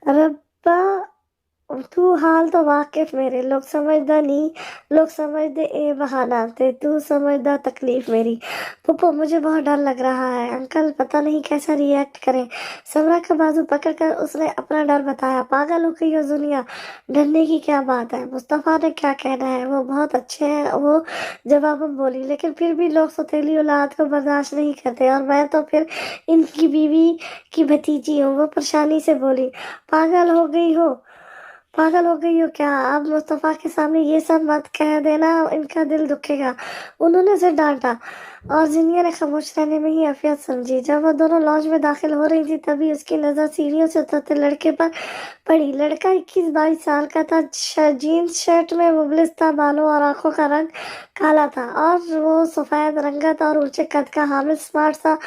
रब्बा तू हाल तो वाकिफ मेरे, लोग समझदा नहीं, लोग समझदे ए बहाना ते तू समझदा तकलीफ मेरी। पप्पू मुझे बहुत डर लग रहा है, अंकल पता नहीं कैसा रिएक्ट करें। समरा का बाजू पकड़कर उसने अपना डर बताया। पागल हो गई हो दुनिया, डरने की क्या बात है, मुस्तफ़ा ने क्या कहना है, वो बहुत अच्छे हैं, वो जवाब में बोली। लेकिन फिर भी लोग सौतेली औलाद को बर्दाश्त नहीं करते, और मैं तो फिर इनकी बीवी की भतीजी हूँ। वो परेशानी से बोली। पागल हो गई हो क्या? अब मुस्तफ़ा के सामने ये सब मत कह देना, इनका दिल दुखेगा। उन्होंने उसे डांटा, और जिनिया ने खामोश रहने में ही आफियत समझी। जब वो दोनों लॉज में दाखिल हो रही थी, तभी उसकी नज़र सीढ़ियों से उतरते लड़के पर पड़ी। लड़का 21-22 साल का था, जीन्स शर्ट में मुबलिस था, बालों और आंखों का रंग काला था, और वो सफ़ेद रंगत और ऊंचे कद का हामिद स्मार्ट सा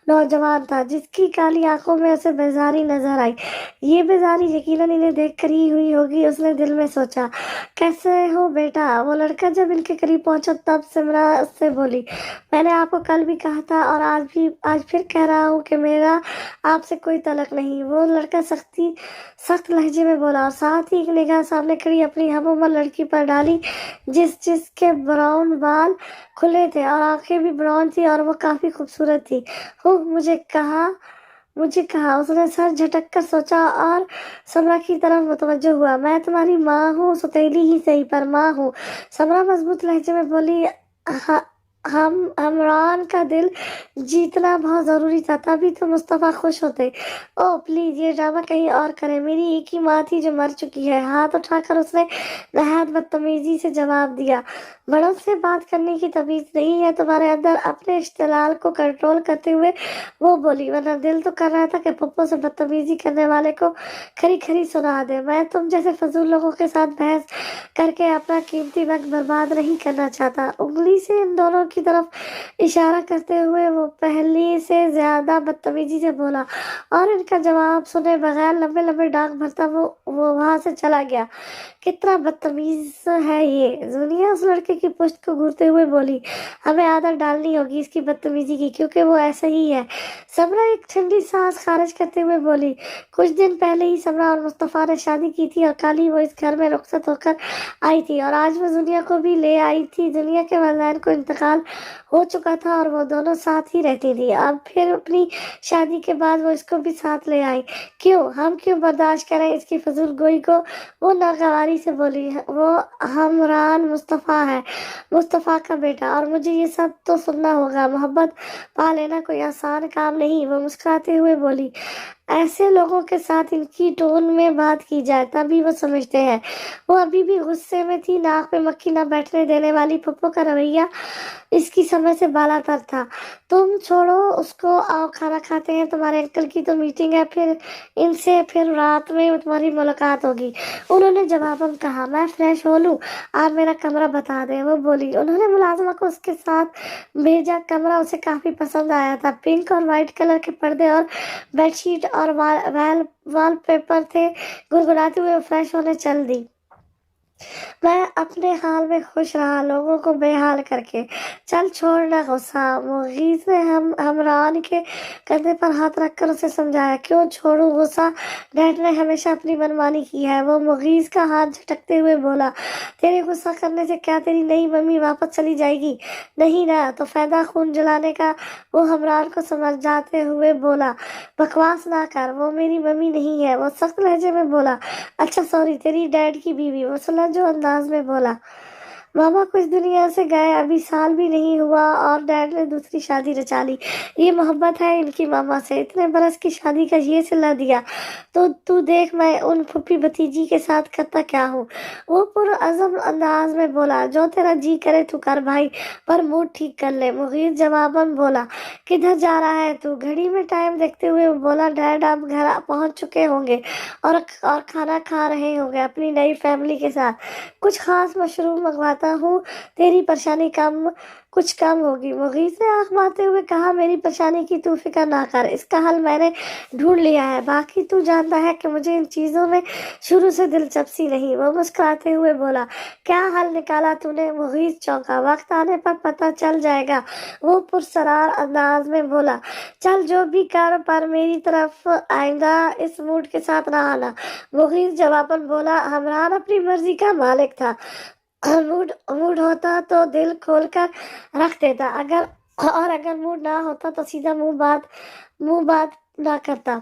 नौजवान था, जिसकी काली आंखों में उसे बेजारी नजर आई। ये बेजारी यकीनन इन्हें देख कर ही हुई होगी, उसने दिल में सोचा। कैसे हो बेटा? वो लड़का जब इनके करीब पहुंचा, तब सिमरा उससे बोली, मैंने आपको कल भी कहा था और आज फिर कह रहा हूँ कि मेरा आपसे कोई तलक नहीं। वो लड़का सख्त लहजे में बोला, और साथ ही एक निगाह सामने खड़ी अपनी हम उम्र लड़की पर डाली, जिसके ब्राउन बाल खुले थे और आंखें भी ब्राउन थी, और वो काफी खूबसूरत थी। मुझे कहा, उसने सर झटक कर सोचा और समरा की तरफ मुतवज्जो हुआ। मैं तुम्हारी माँ हूँ, सौतेली ही सही पर माँ हूँ। समरा मजबूत लहजे में बोली। "हाँ, हमरान का दिल जीतना बहुत जरूरी था, तभी तो मुस्तफा खुश होते। ओह प्लीज, ये ड्रामा कहीं और करें, मेरी एक ही माँ थी जो मर चुकी है। हाथ उठाकर उसने नहायत बदतमीजी से जवाब दिया। बड़ों से बात करने की तमीज नहीं है तुम्हारे अंदर? अपने इश्तिलाल को कंट्रोल करते हुए वो बोली, वरना दिल तो कर रहा था कि पप्पो से बदतमीजी करने वाले को खरी खरी सुना दे। मैं तुम जैसे फजूल लोगों के साथ बहस करके अपना कीमती वक्त बर्बाद नहीं करना चाहता। उंगली से इन दोनों की तरफ इशारा करते हुए वो पहली से ज्यादा बदतमीजी से बोला, और इनका जवाब सुने बगैर लंबे लंबे डांग भरता वो वहां से चला गया। कितना बदतमीज है ये। जुनिया उस लड़के की पुश्त को घूरते हुए बोली, हमें आदत डालनी होगी इसकी बदतमीजी की, क्योंकि वो ऐसा ही है। समरा एक ठंडी सांस खारिज करते हुए बोली, कुछ दिन पहले ही समरा और मुस्तफा ने शादी की थी, और कल ही वो इस घर में रुखसत होकर आई थी, और आज वो दुनिया को भी ले आई थी। दुनिया के वालिदैन को इंतकाल हो चुका था, और वो दोनों साथ ही रहती थी। अब फिर अपनी शादी के बाद वो इसको भी साथ ले आई। हम क्यों बर्दाश्त करें इसकी फजूल गोई को? वो नागवारी से बोली, वो हमरान मुस्तफ़ा है, मुस्तफ़ा का बेटा, और मुझे ये सब तो सुनना होगा। मोहब्बत पा लेना कोई आसान काम नहीं। वो मुस्कुराते हुए बोली, ऐसे लोगों के साथ इनकी टोन में बात की जाए तभी वो समझते हैं। वो अभी भी गुस्से में थी। नाक पे मक्खी ना बैठने देने वाली पप्पो का रवैया इसकी समझ से बालातर था। तुम छोड़ो उसको, आओ खाना खाते हैं, तुम्हारे अंकल की तो मीटिंग है, फिर रात में तुम्हारी मुलाकात होगी। उन्होंने जवाबन कहा, मैं फ्रेश हो लूं, आप मेरा कमरा बता दें। वो बोली। उन्होंने मुलाजमा को उसके साथ भेजा। कमरा उसे काफी पसंद आया था। पिंक और व्हाइट कलर के पर्दे और बेडशीट और वॉल पेपर थे। गुनगुनाते हुए फ्रेश होने चल दी। मैं अपने हाल में खुश रहा, लोगों को बेहाल करके। चल छोड़ना गुस्सा। मुगीज ने हमरान के कंधे पर हाथ रखकर उसे समझाया। क्यों छोड़ू गुस्सा? डैड ने हमेशा अपनी मनमानी की है। वो मुगीज का हाथ झटकते हुए बोला, तेरे गुस्सा करने से क्या तेरी नई मम्मी वापस चली जाएगी? नहीं ना, तो फायदा खून जलाने का? वो हमरान को समझाते हुए बोला, बकवास ना कर, वो मेरी मम्मी नहीं है। वो सख्त लहजे में बोला, अच्छा सॉरी, तेरी डैड की बीवी। वो जो अंदाज में बोला, मामा कुछ दुनिया से गए अभी साल भी नहीं हुआ, और डैड ने दूसरी शादी रचा ली। ये मोहब्बत है इनकी मामा से। इतने बरस की शादी का ये सिला दिया, तो तू देख मैं उन फूफी भतीजी के साथ करता क्या हूँ। वो पुरअज़म अंदाज में बोला, जो तेरा जी करे तू कर भाई, पर मूड ठीक कर ले। मुगीर जवाबन बोला, किधर जा रहा है तू? घड़ी में टाइम देखते हुए वो बोला, डैड आप घर पहुंच चुके होंगे, और खाना खा रहे होंगे अपनी नई फैमिली के साथ। कुछ खास मशरूम मंगवाते چاہتا ہوں تیری پریشانی کچھ کم ہوگی۔ مغیث نے آنکھ مارتے ہوئے کہا میری پریشانی کی تو فکر نہ کر، اس کا حل میں نے ڈھونڈ لیا ہے، باقی تو جانتا ہے کہ مجھے ان چیزوں میں شروع سے دلچسپی نہیں۔ وہ مسکراتے ہوئے بولا کیا حل نکالا تو نے؟ مغیث چونکا۔ وقت آنے پر پتہ چل جائے گا، وہ پرسرار انداز میں بولا۔ چل جو بھی کر پر میری طرف آئندہ اس موڈ کے ساتھ نہ آنا۔ مغیث جواباً بولا حمران اپنی مرضی کا مالک تھا، موڈ ہوتا تو دل کھول کر رکھ دیتا، اگر موڈ نہ ہوتا تو سیدھا منہ بات نہ کرتا۔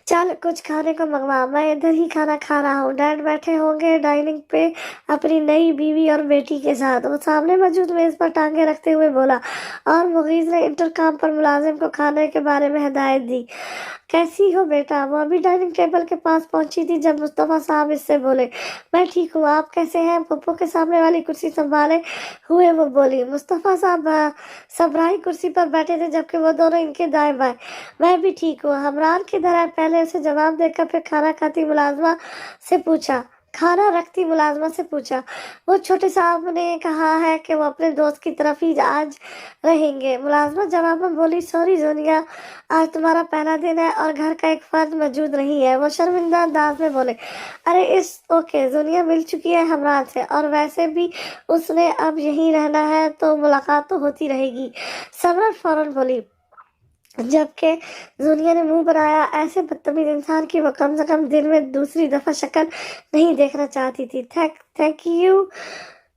چل کچھ کھانے کو منگوا، میں ادھر ہی کھانا کھا رہا ہوں، ڈیڈ بیٹھے ہوں گے ڈائننگ پہ اپنی نئی بیوی اور بیٹی کے ساتھ۔ وہ سامنے موجود میز پر ٹانگیں رکھتے ہوئے بولا، اور مغیث نے انٹرکام پر ملازم کو کھانے کے بارے میں ہدایت دی۔ کیسی ہو بیٹا؟ وہ ابھی ڈائننگ ٹیبل کے پاس پہنچی تھی جب مصطفیٰ صاحب اس سے بولے۔ میں ٹھیک ہوں، آپ کیسے ہیں؟ پھپھو کے سامنے والی کرسی سنبھالے ہوئے وہ بولی۔ مصطفیٰ صاحب صبرائی کرسی پر بیٹھے تھے جبکہ وہ دونوں ان کے دائیں بائیں۔ میں بھی ٹھیک ہوں۔ حمران کدھر ہے؟ پہلے اسے جواب دے کر پھر کھانا کھاتی ملازمہ سے پوچھا۔ کھانا رکھتی ملازمہ سے پوچھا۔ وہ چھوٹے صاحب نے کہا ہے کہ وہ اپنے دوست کی طرف ہی آج رہیں گے۔ ملازمہ جواب میں بولی سوری زونیا، آج تمہارا پہلا دن ہے اور گھر کا ایک فرد موجود نہیں ہے۔ وہ شرمندہ انداز میں بولے ارے اوکے، زونیا مل چکی ہے حمران سے، اور ویسے بھی اس نے اب یہیں رہنا ہے تو ملاقات تو ہوتی رہے گی۔ سمرن فوراً بولی، جبکہ زونیا نے منہ بنایا ایسے بدتمیز انسان کی وہ کم سے کم دن میں دوسری دفعہ شکل نہیں دیکھنا چاہتی تھی۔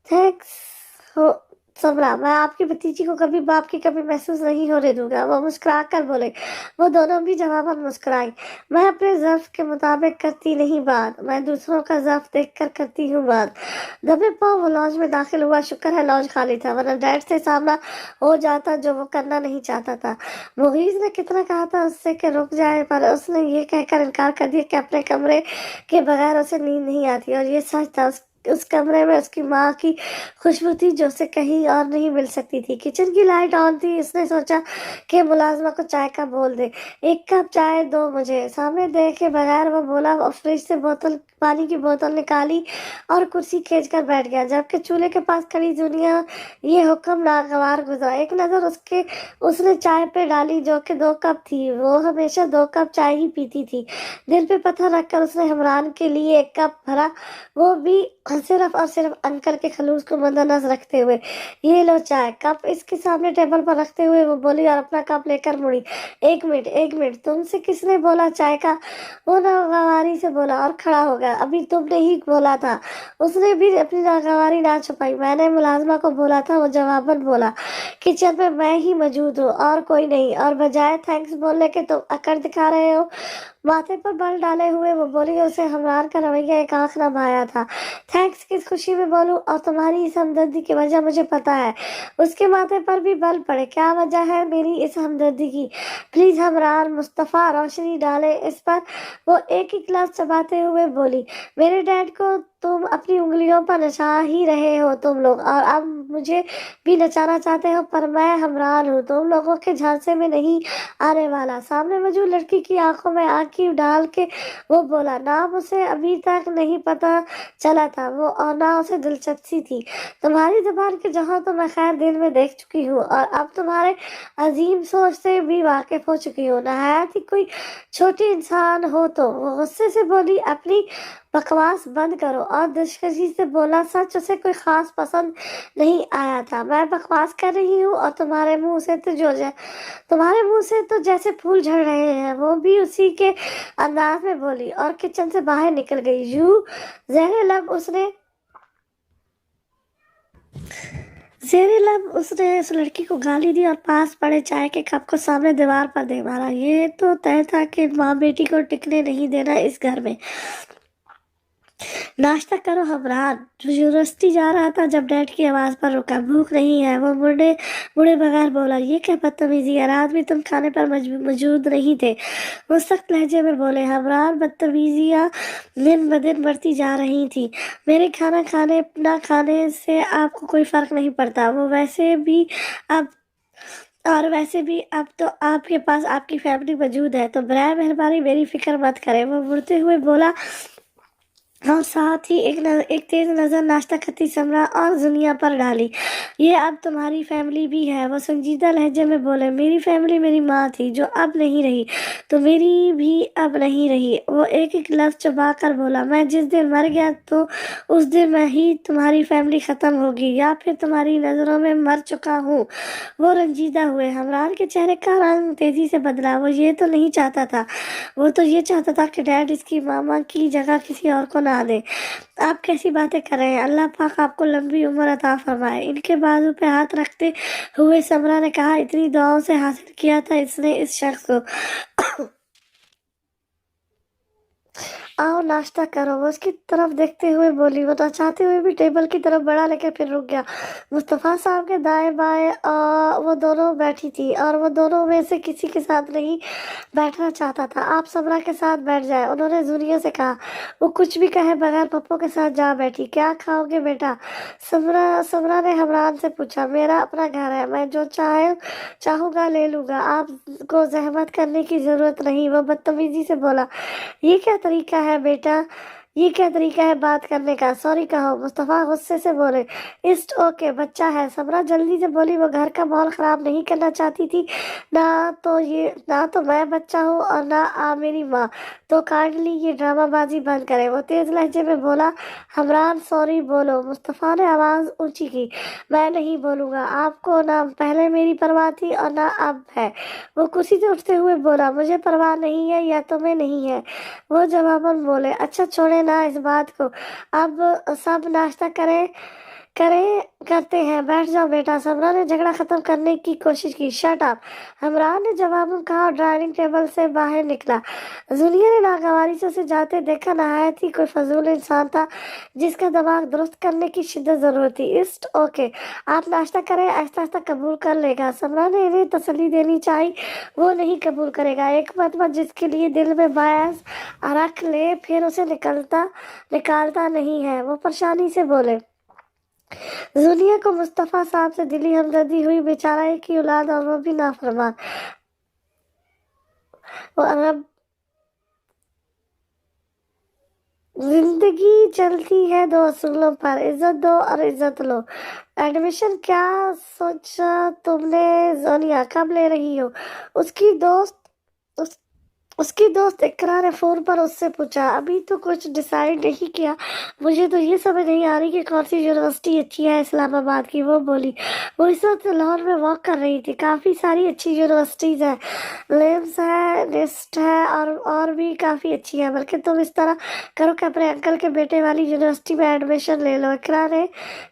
تھینکس سمرا، میں آپ کی بھتیجی کو کبھی باپ کی کمی محسوس نہیں ہونے دوں گا۔ وہ مسکرا کر بولے۔ وہ دونوں بھی جواباً مسکرائی۔ میں اپنے ضعف کے مطابق کرتی نہیں بات، میں دوسروں کا ضعف دیکھ کر کرتی ہوں بات۔ دبے پاؤں وہ لاؤنج میں داخل ہوا۔ شکر ہے لاؤنج خالی تھا، ورنہ ڈیڈ سے سامنا ہو جاتا جو وہ کرنا نہیں چاہتا تھا۔ مغیث نے کتنا کہا تھا اس سے کہ رک جائے، پر اس نے یہ کہہ کر انکار کر دیا کہ اپنے کمرے کے بغیر اسے نیند نہیں آتی، اور یہ سچ تھا۔ اس کمرے میں اس کی ماں کی خوشبو تھی جو اسے کہیں اور نہیں مل سکتی تھی۔ کچن کی لائٹ آن تھی۔ اس نے سوچا کہ ملازمہ کو چائے کا بول دے، ایک کپ چائے دو مجھے۔ سامنے دیکھے بغیر وہ بولا اور فریج سے پانی کی بوتل نکالی اور کرسی کھینچ کر بیٹھ گیا، جبکہ چولہے کے پاس کھڑی زونیا یہ حکم ناگوار گزرا۔ ایک نظر اس نے چائے پہ ڈالی جو کہ 2 کپ تھی۔ وہ ہمیشہ 2 کپ چائے ہی پیتی تھی۔ دل پہ پتھر رکھ کر اس نے حمران کے لیے 1 کپ بھرا، وہ بھی صرف اور صرف انکل کے خلوص کو مد نظر رکھتے ہوئے۔ یہ لو چائے۔ کپ اس کے سامنے ٹیبل پر رکھتے ہوئے وہ بولی اور اپنا کپ لے کر مڑی۔ ایک منٹ، تم سے کس نے بولا چائے کا؟ وہ ناگواری سے بولا اور کھڑا ہو گیا۔ ابھی تم نے ہی بولا تھا۔ اس نے بھی اپنی ناگواری نہ چھپائی۔ میں نے ملازمہ کو بولا تھا، وہ جواباً بولا۔ کچن میں ہی موجود ہوں اور کوئی نہیں، اور بجائے تھینکس بولنے کے تم اکڑ دکھا رہے ہو۔ ماتھے پر بل ڈالے ہوئے وہ بولی۔ اسے حمران کا رویہ ایک آنکھ نہ بھایا تھا۔ تھینکس کس خوشی میں بولوں، اور تمہاری اس ہمدردی کی وجہ مجھے پتا ہے۔ اس کے ماتھے پر بھی بل پڑے۔ کیا وجہ ہے میری اس ہمدردی کی؟ پلیز حمران، مصطفیٰ روشنی ڈالے اس پر۔ وہ ایک گلاس چباتے ہوئے بولی، میرے ڈیڈ کو تم اپنی انگلیوں پر نچا ہی رہے ہو تم لوگ، اور اب مجھے بھی نچانا چاہتے ہو، پر میں حمران ہوں، تم لوگوں کے جھانسے میں نہیں آنے والا۔ سامنے موجود لڑکی کی آنکھوں میں آنکھیں ڈال کے وہ بولا، نام اسے ابھی تک نہیں پتا چلا تھا وہ، اور نہ اسے دلچسپی تھی۔ تمہاری زبان کے جوہر تو میں خیر دن میں دیکھ چکی ہوں، اور اب تمہارے عظیم سوچ سے بھی واقف ہو چکی ہوں، نہایت ہی کوئی چھوٹی انسان ہو تو۔ وہ غصے سے بولی، اپنی بکواس بند کرو، اور دلکشی سے بولا، سچ اسے کوئی خاص پسند نہیں آیا تھا۔ میں بکواس کر رہی ہوں اور تمہارے منہ سے تو جیسے پھول جھڑ رہے ہیں۔ وہ بھی اسی کے انداز میں بولی اور کچن سے باہر نکل گئی۔ زیر لب اس نے اس لڑکی کو گالی دی اور پاس پڑے چائے کے کپ کو سامنے دیوار پر دے مارا۔ یہ تو طے تھا کہ ماں بیٹی کو ٹکنے نہیں دینا اس گھر میں۔ ناشتہ کرو حمران۔ جو یونیورسٹی جا رہا تھا جب ڈیڈ کی آواز پر رکا۔ بھوک نہیں ہے، وہ مڑے بغیر بولا۔ یہ کیا بدتمیزی ہے، رات بھی تم کھانے پر موجود نہیں تھے۔ وہ سخت لہجے میں بولے۔ حمران، بدتمیزیاں دن بدن بڑھتی جا رہی تھیں۔ میرے کھانا کھانے نہ کھانے سے آپ کو کوئی فرق نہیں پڑتا، ویسے بھی اب تو آپ کے پاس آپ کی فیملی موجود ہے، تو برائے مہربانی میری فکر مت کریں۔ وہ مڑتے ہوئے بولا، और साथ ही एक तेज नजर नाश्ता करती समरा और दुनिया पर डाली। ये अब तुम्हारी फैमिली भी है, वो संजीदा लहजे में बोले। मेरी फैमिली मेरी माँ थी जो अब नहीं रही, तो मेरी भी अब नहीं रही। वो एक एक लफ्ज चबा कर बोला, मैं जिस दिन मर गया तो उस दिन मैं ही तुम्हारी फैमिली खत्म होगी, या फिर तुम्हारी नजरों में मर चुका हूँ। वो रंजीदा हुए। हमरान के चेहरे का रंग तेजी से बदला। वो ये तो नहीं चाहता था, वो तो ये चाहता था कि डैड इसकी मामा की जगह किसी और को ना दे। आप कैसी बातें कर रहे हैं, अल्लाह पाक आपको लंबी उम्र अता फरमाए। इनके बाजू पे हाथ रखते हुए समरा ने कहा, इतनी दुआओं से हासिल किया था इसने इस शख्स को। आओ नाश्ता करो, वो उसकी तरफ देखते हुए बोली। वो तो चाहते हुए भी टेबल की तरफ बढ़ा, लेकर फिर रुक गया। मुस्तफ़ा साहब के दाएं बाएं वो दोनों बैठी थी, और वो दोनों में से किसी के साथ नहीं बैठना चाहता था। आप समरा के साथ बैठ जाए, उन्होंने जूनिया से कहा। वो कुछ भी कहे बगैर पप्पो के साथ जा बैठी। क्या खाओगे बेटा, समरा ने हमरान से पूछा। मेरा अपना घर है, मैं जो चाहूँगा ले लूँगा, आपको जहमत करने की ज़रूरत नहीं, वो बदतमीजी से बोला। ये क्या तरीका है बेटा, ये क्या तरीका है बात करने का, सॉरी कहो, मुस्तफ़ा गुस्से से बोले। इस्ट ओके, बच्चा है, समरा जल्दी से बोली। वो घर का माहौल ख़राब नहीं करना चाहती थी। ना तो मैं बच्चा हूँ और ना आप मेरी माँ, तो काइंडली ये ड्रामाबाजी बंद करें। वो तेज़ लहजे में बोला। हमरान सॉरी बोलो, मुस्तफ़ा ने आवाज़ ऊंची की। मैं नहीं बोलूँगा, आपको ना पहले मेरी परवाह थी और ना अब है। वो कुर्सी से उठते हुए बोला, मुझे परवाह नहीं है या तुम्हें नहीं है, वो जवाबन बोले। अच्छा छोड़े ना इस बात को, अब सब नाश्ता करते हैं, बैठ जाओ बेटा। समरा ने झगड़ा खत्म करने की कोशिश की। शट अप, हमरान ने जवाब में कहा और डाइनिंग टेबल से बाहर निकला। जूनियर ने नागवारी से उसे जाते देखा। नहायत ही कोई फजूल इंसान था जिसका दिमाग दुरुस्त करने की शिद्दत जरूरत थी। इस्ट ओके, आप नाश्ता करें, आहिस्ता आहिस्ता कबूल कर लेगा। समरा ने इन्हें तसल्ली देनी चाहिए। वो नहीं कबूल करेगा। एक मरतबा जिसके लिए दिल में बायस रख ले फिर उसे निकालता नहीं है, वो परेशानी से बोले। जूनिया को मुस्तफ़ा साहब से दिली हमदर्दी हुई। बेचारा एक ही औलाद और वो भी नाफरमान। वो अरब जिंदगी चलती है दो असूलों पर, इज्जत दो और इज्जत लो। एडमिशन क्या सोचा तुमने जोनिया, कब ले रही हो? उसकी दोस्त उस, उसकी दोस्त इकरा ने फोन पर उससे पूछा। अभी तो कुछ डिसाइड नहीं किया, मुझे तो ये समझ नहीं आ रही कि कौन सी यूनिवर्सिटी अच्छी है इस्लामाबाद की, वो बोली। वो इस वक्त लाहौर में वॉक कर रही थी। काफ़ी सारी अच्छी यूनिवर्सिटीज़ हैं, लेम्स है, निस्ट है, और भी काफ़ी अच्छी है। बल्कि तुम इस तरह करो कि अपने अंकल के बेटे वाली यूनिवर्सिटी में एडमिशन ले लो, इकरा ने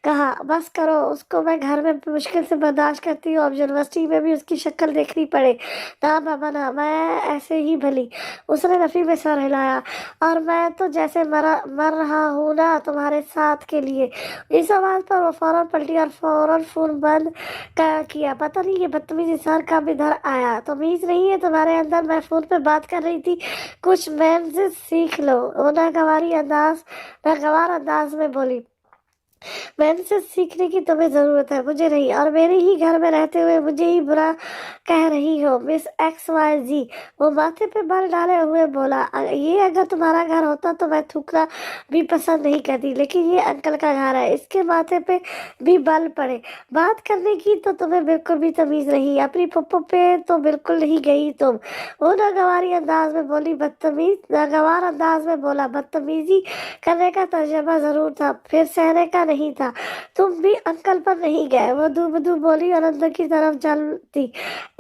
कहा। बस करो, उसको मैं घर में मुश्किल से बर्दाश्त करती हूँ, अब यूनिवर्सिटी में भी उसकी शक्ल देखनी पड़े। ना बाबा ना, मैं ऐसे ही भली, उसने नफी में सर हिलाया। और मैं तो जैसे मर रहा हूँ ना तुम्हारे साथ के लिए। इस आवाज़ पर वो फौरन पलटी और फौरन फोन बंद किया। पता नहीं ये बदतमीज इंसान कब इधर आया, तमीज नहीं है तुम्हारे अंदर, मैं फोन पे बात कर रही थी, कुछ मैनर्स सीख लो, वो नागवार अंदाज में बोली। मैंने से सीखने की तुम्हें जरूरत है, मुझे नहीं, और मेरे ही घर में रहते हुए मुझे ही बुरा कह रही हो मिस XYZ। वो माथे पे बल डाले हुए बोला। ये अगर तुम्हारा घर होता तो मैं थूकना भी पसंद नहीं करती, लेकिन ये अंकल का घर है, इसके माथे पे भी बल पड़े। बात करने की तो तुम्हें बिल्कुल भी तमीज नहीं, अपनी पप्पो पे तो बिल्कुल नहीं गई तुम, वो नागवारी अंदाज में बोली। नागवार अंदाज में बोला, बदतमीजी करने का तजुर्बा जरूर था, फिर सहने का नहीं था। तुम भी अंकल पर नहीं गए, वो दूबदू बोली और अंदर की तरफ चलती।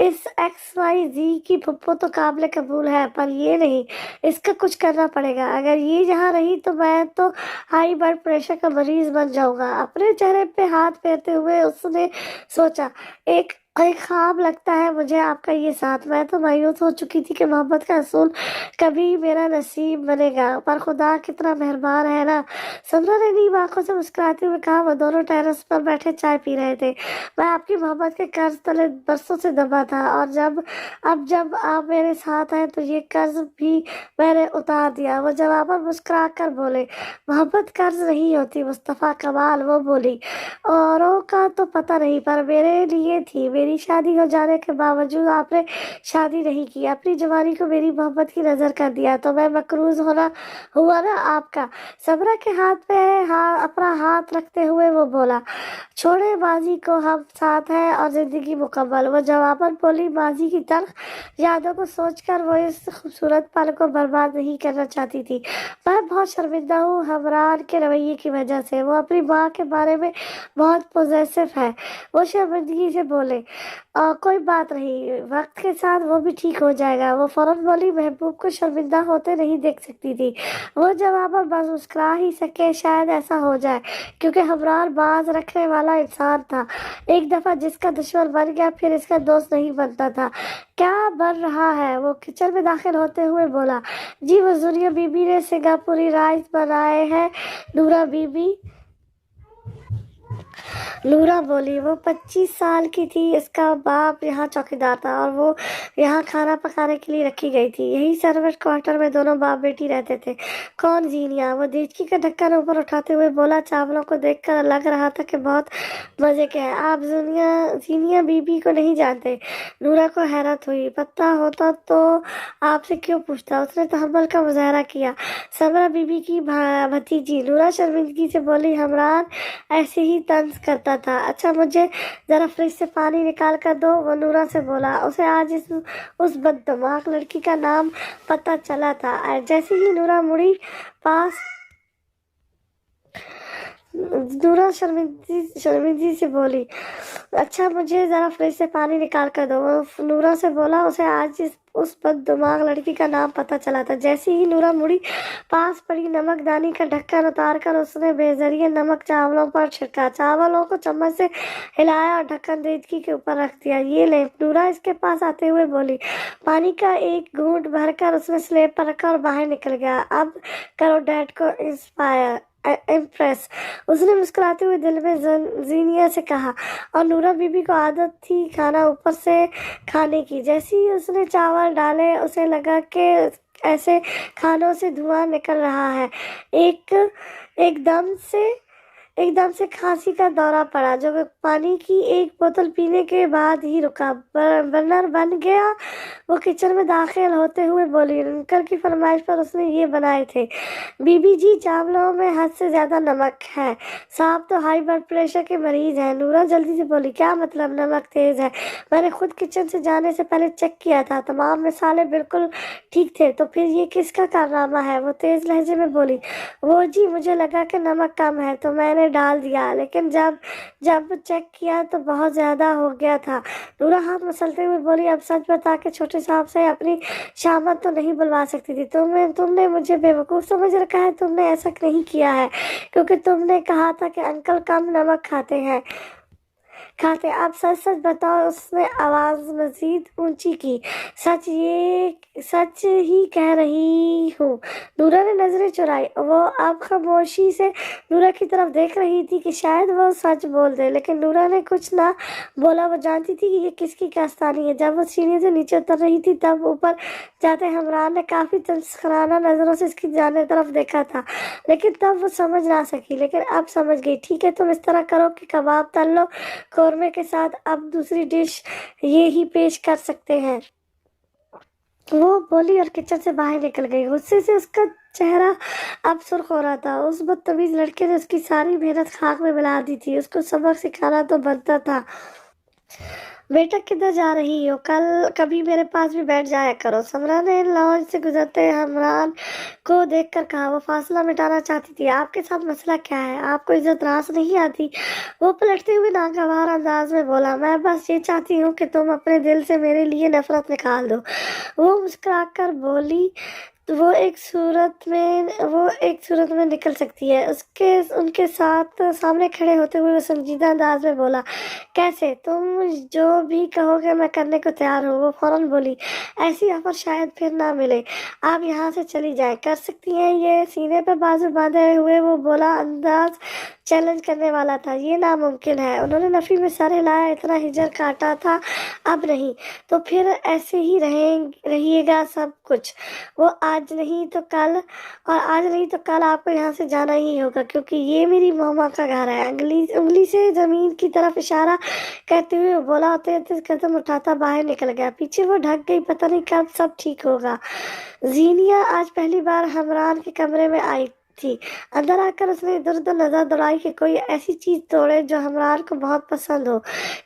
इस XYZ की पप्पो तो काबिल कबूल है, पर ये नहीं, इसका कुछ करना पड़ेगा। अगर ये यहाँ रही तो मैं तो हाई ब्लड प्रेशर का मरीज बन जाऊंगा। अपने चेहरे पे हाथ फेरते हुए उसने सोचा, एक ख्वाब लगता है मुझे आपका ये साथ। मैं तो मायूस हो चुकी थी कि मोहब्बत का असूल कभी मेरा नसीब बनेगा, पर खुदा कितना मेहरबान है ना। समरा ने नीम आंखों से मुस्कुराते हुए कहा। वो दोनों टेरेस पर बैठे चाय पी रहे थे। मैं आपकी मोहब्बत के कर्ज तले बरसों से दबा था, और जब आप मेरे साथ हैं तो ये कर्ज भी मैंने उतार दिया। वो जवाबन मुस्कुरा कर बोले। मोहब्बत कर्ज नहीं होती मुस्तफ़ा कमाल, वो बोली। औरों का तो पता नहीं, पर मेरे लिए थी। मेरी शादी हो जाने के बावजूद आपने शादी नहीं की, अपनी जवानी को मेरी मोहब्बत की नजर कर दिया, तो मैं मकरूज होना हुआ ना आपका। सबरा के हाथ पे अपना हाथ रखते हुए वो बोला, छोड़े माजी को, हम साथ हैं और जिंदगी मुकम्मल। वो जवाबन बोली, माजी की तल्ख यादों को सोचकर वो इस खूबसूरत पल को बर्बाद नहीं करना चाहती थी। मैं बहुत शर्मिंदा हूँ हमरान के रवैये की वजह से। वो अपनी माँ के बारे में बहुत पॉजिटिव है। वो शर्मिंदगी से बोले, कोई बात नहीं, वक्त के साथ वो भी ठीक हो जाएगा। वो फौरन बोली, महबूब को शर्मिंदा होते नहीं देख सकती थी। वो जवाब बस मुस्कुरा ही सके, शायद ऐसा हो जाए, क्योंकि हमरान बाज रखने वाला इंसान था। एक दफा जिसका दुश्मन बन गया फिर इसका दोस्त नहीं बनता था। क्या बन रहा है? वो किचन में दाखिल होते हुए बोला, जी वो जुनिया बीबी ने सिंगापुरी राइस बनाए हैं। नूरा बीबी नूरा बोली, वो 25 साल की थी, इसका बाप यहाँ चौकीदार था और वो यहाँ खाना पकाने के लिए रखी गई थी। यही सर्वेंट क्वार्टर में दोनों बाप बेटी रहते थे। कौन? जीनिया। वो देचकी का ढक्कन ऊपर उठाते हुए बोला, चावलों को देखकर लग रहा था कि बहुत मजे के हैं। आप जीनिया बीबी को नहीं जानते? नूरा को हैरत हुई। पता होता तो आपसे क्यों पूछता? उसने तहम्मुल का मुजाहरा किया। सबरा बीबी की भतीजी। नूरा शर्मिंदगी से बोली, हमरान ऐसे ही तंज करता था। अच्छा, मुझे जरा फ्रिज से पानी निकाल कर दो, वो नूरा से बोला। उसे आज उस बददिमाग लड़की का नाम पता चला था। जैसे ही नूरा मुड़ी पास, नूरा शर्मिंदगी से बोली, अच्छा मुझे जरा फ्रिज से पानी निकाल कर दो, वो नूरा से बोला। उसे आज उस बददिमाग लड़की का नाम पता चला था। जैसे ही नूरा मुड़ी पास पड़ी नमकदानी का ढक्कन उतार कर उसने बेजरिए नमक चावलों पर छिड़का, चावलों को चम्मच से हिलाया और ढक्कन देचकी के ऊपर रख दिया। ये ले। नूरा इसके पास आते हुए बोली। पानी का एक घूंट भरकर उसने स्लेब पर रखा और बाहर निकल गया। अब करो डैड को इम्प्रेस, उसने मुस्कुराते हुए दिल में जीनिया से कहा। और नूरा बीबी को आदत थी खाना ऊपर से खाने की। जैसे ही उसने चावल डाले उसे लगा कि ऐसे खानों से धुआं निकल रहा है। एकदम से खांसी का दौरा पड़ा, जो पानी की एक बोतल पीने के बाद ही रुका। बर्नर बन गया। वो किचन में दाखिल होते हुए बोली, अंकल की फरमाइश पर उसने ये बनाए थे। बीबी जी, चावलों में हद से ज्यादा नमक है। साहब तो हाई ब्लड प्रेशर के मरीज हैं। नूरा जल्दी से बोली, क्या मतलब नमक तेज है? मैंने खुद किचन से जाने से पहले चेक किया था, तमाम मसाले बिल्कुल ठीक थे। तो फिर ये किसका कारनामा है? वो तेज लहजे में बोली, वो जी, मुझे लगा कि नमक कम है तो मैंने डाल दिया, लेकिन जब चेक किया तो बहुत ज्यादा हो गया था। नूरा हाथ मसलते हुए बोली, अब सच बता के छोटे साहब से अपनी शामत तो नहीं बुलवा सकती थी? तुमने मुझे बेवकूफ़ समझ रखा है। तुमने ऐसा नहीं किया है क्योंकि तुमने कहा था कि अंकल कम नमक खाते। अब सच बताओ। उसने आवाज मजीद ऊंची की। सच ही कह रही हूँ। नूरा ने नजरें चुराई। वो अब खामोशी से नूरा की तरफ देख रही थी कि शायद वो सच बोल दे, लेकिन नूरा ने कुछ ना बोला। वो जानती थी कि ये किसकी कारस्तानी है। जब वो सीढ़ी से नीचे उतर रही थी तब ऊपर जाते हमरान ने काफी तमस्कराना नजरों से इसकी जाने तरफ देखा था, लेकिन तब वो समझ ना सकी, लेकिन अब समझ गई। ठीक है, तुम इस तरह करो कि कबाब तल लो कौरमे के साथ। अब दूसरी डिश ये ही पेश कर सकते हैं। वो बोली और किचन से बाहर निकल गई। गुस्से से उसका चेहरा अब सुर्ख हो रहा था। उस बदतमीज लड़के ने उसकी सारी मेहनत खाक में मिला दी थी। उसको सबक सिखाना तो बनता था। बेटा, किधर जा रही हो? कभी मेरे पास भी बैठ जाया करो। समरा ने लॉन्च से गुजरते हमरान को देखकर कहा। वो फासला मिटाना चाहती थी। आपके साथ मसला क्या है? आपको इज्जत रास नहीं आती? वो पलटते हुए नागवार अंदाज में बोला, मैं बस ये चाहती हूँ कि तुम अपने दिल से मेरे लिए नफरत निकाल दो। वो मुस्कुराकर बोली, वो एक सूरत में निकल सकती है। उनके साथ सामने खड़े होते हुए वो संजीदा अंदाज में बोला, कैसे? तुम जो भी कहोगे मैं करने को तैयार हूँ। वो फौरन बोली, ऐसी ऑफर शायद फिर ना मिले। आप यहाँ से चली जाएं। कर सकती हैं ये? सीने पर बाजू बांधे हुए वो बोला, अंदाज चैलेंज करने वाला था, ये नामुमकिन है। उन्होंने नफ़ी में सर हिलाया, इतना हिजर काटा था, अब नहीं तो फिर ऐसे ही रहिएगा सब कुछ। वो आज नहीं तो कल, और आज नहीं तो कल आपको यहाँ से जाना ही होगा, क्योंकि ये मेरी मम्मा का घर है। उंगली से ज़मीन की तरफ इशारा करते हुए वो बोला होते कदम उठाता बाहर निकल गया। पीछे वो ढक गई, पता नहीं कब सब ठीक होगा। जीनिया आज पहली बार हमरान के कमरे में आई थी। अंदर आकर उसने इधर उधर नजर दौड़ाई कि कोई ऐसी चीज तोड़े जो हमरान को बहुत पसंद हो।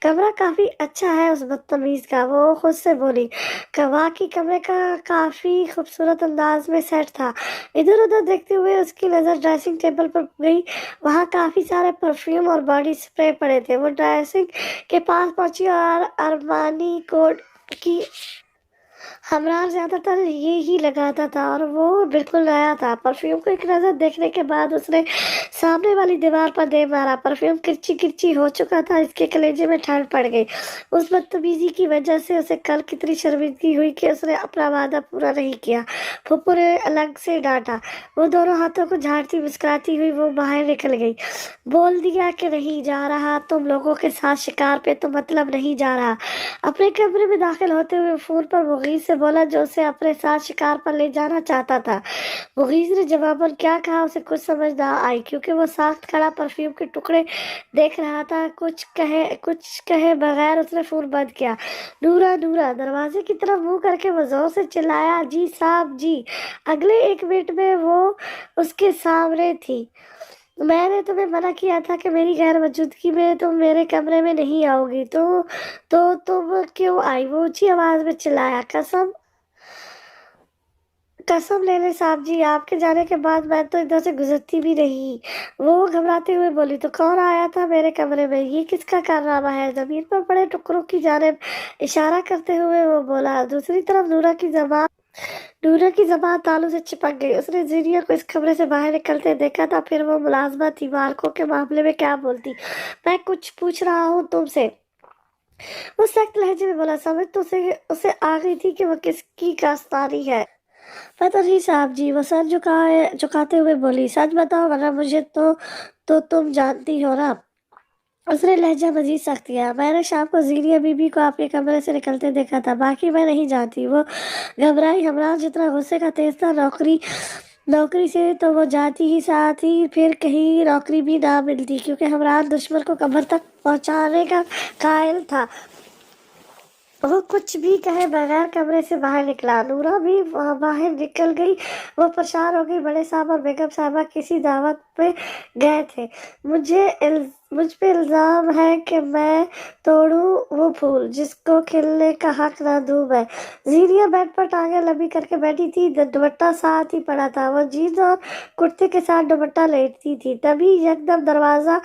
कमरा काफी अच्छा है उस बदतमीज का, वो खुद से बोली। वाकई कमरे का काफी खूबसूरत अंदाज में सेट था। इधर उधर देखते हुए उसकी नजर ड्रेसिंग टेबल पर गई। वहाँ काफी सारे परफ्यूम और बॉडी स्प्रे पड़े थे। वो ड्रेसिंग के पास पहुंची और अरमानी कोड की हमरान ज्यादातर ये ही लगाता था और वो बिल्कुल नया था। परफ्यूम को एक नजर देखने के बाद उसने सामने वाली दीवार पर दे मारा। परफ्यूम किरची किरची हो चुका था, इसके कलेजे में ठंड पड़ गई। उस बदतमीजी की वजह से उसे कल कितनी शर्मिंदगी हुई कि उसने अपना वादा पूरा नहीं किया। फुप्पू ने अलग से डांटा। वो दोनों हाथों को झाड़ती मुस्कुराती हुई वो बाहर निकल गई। बोल दिया कि नहीं जा रहा तुम लोगों के साथ शिकार पे, तो मतलब नहीं जा रहा। अपने कमरे में दाखिल होते हुए फोन पर मुगीज से बोला, जो उसे अपने साथ शिकार पर ले जाना चाहता था। मुगीज ने जवाबन क्या कहा उसे कुछ समझ ना आई, क्योंकि वो साख्त खड़ा परफ्यूम के टुकड़े देख रहा था। कुछ कहे बगैर उसने फोन बंद किया। नूरा नूरा, दरवाजे की तरफ मुंह करके वो जोर से चिल्लाया, जी साहब जी। अगले 1 मिनट में वो उसके सामने थी। मैंने तुम्हें मना किया था कि मेरी गैर मौजूदगी में तुम मेरे कमरे में नहीं आओगी, तो तुम क्यों आई? वो ऊंची आवाज में चिल्लाया। कसम ले ले साहब जी, आपके जाने के बाद मैं तो इधर से गुजरती भी नहीं। वो घबराते हुए बोली, तो कौन आया था मेरे कमरे में? ये किसका कारनामा है? जमीन पर पड़े टुकड़ों की जानिब इशारा करते हुए वो बोला। दूसरी तरफ नूरा की जबान तालू से चिपक गई। उसने जीनिया को इस कमरे से बाहर निकलते देखा था। फिर वो मुलाजमा थी, मार्को के मामले में क्या बोलती? मैं कुछ पूछ रहा हूँ तुमसे, वो सख्त लहजे में बोला। समझ तो उसे आ गई थी कि वो किसकी कास्तानी है। पता नहीं साहब जी, वो सर झुकाते हुए बोली। सच बताओ वरना मुझे तो तुम जानती हो ना। उसने लहजा मजीद सख्त किया। मैंने शाम को जीनिया बीबी को आपके कमरे से निकलते देखा था, बाकी मैं नहीं जानती। वो घबराई। हमरान जितना गुस्से का तेज था, नौकरी से तो वो जाती ही साथ ही फिर कहीं नौकरी भी ना मिलती, क्योंकि हमरान दुश्मन को कमर तक पहुंचाने का कायल था। वो कुछ भी कहे बगैर कमरे से बाहर निकला। नूरा भी बाहर निकल गई। वो परेशान हो गई। बड़े साहब और बेगम साहबा किसी दावत पे गए थे। मुझ पे इल्जाम है कि मैं तोड़ूं वो फूल जिसको खिलने का हक ना दूं मैं। जीनिया बेड पर टांगे लंबी करके बैठी थी, दुपट्टा साथ ही पड़ा था। वो जीन्स और कुर्ते के साथ दुपट्टा लेटती थी। तभी एकदम दरवाजा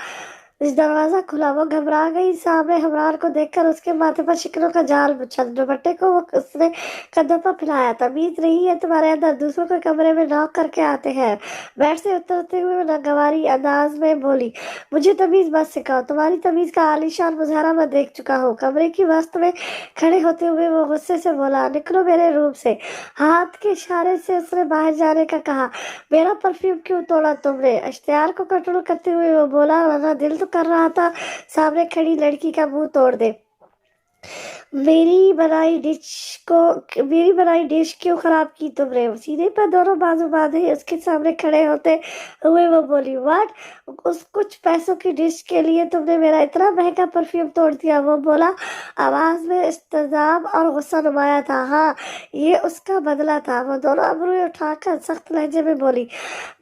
खुला। वो घबरा गई। सामने हमरान को देखकर उसके माथे पर शिकनों का जाल बिछा। दुपट्टे को वो उसने कंधों पर फैलाया। तमीज नहीं है तुम्हारे अंदर? दूसरों के कमरे में नॉक करके आते हैं। बेड से उतरते हुए वो नागवारी अंदाज में बोली, मुझे तमीज मत सिखाओ। तुम्हारी तमीज का आलीशान मुजाहरा मैं देख चुका हूँ। कमरे की वस्त में खड़े होते हुए वो गुस्से से बोला, निकलो मेरे रूम से। हाथ के इशारे से उसने बाहर जाने का कहा। मेरा परफ्यूम क्यों तोड़ा तुमने? इश्तियार को कंट्रोल करते हुए वो बोला, वरना दिल तो कर रहा था सामने खड़ी लड़की का मुंह तोड़ दे। मेरी बनाई डिश क्यों खराब की तुमने? सीने पर दोनों बाजू बांधे उसके सामने खड़े होते हुए वो बोली, व्हाट? उस कुछ पैसों की डिश के लिए तुमने मेरा इतना महंगा परफ्यूम तोड़ दिया? वो बोला, आवाज में इस्तेजाब और गुस्सा नुमाया था। हाँ, ये उसका बदला था। वो दोनों अबरूएं उठाकर सख्त लहजे में बोली,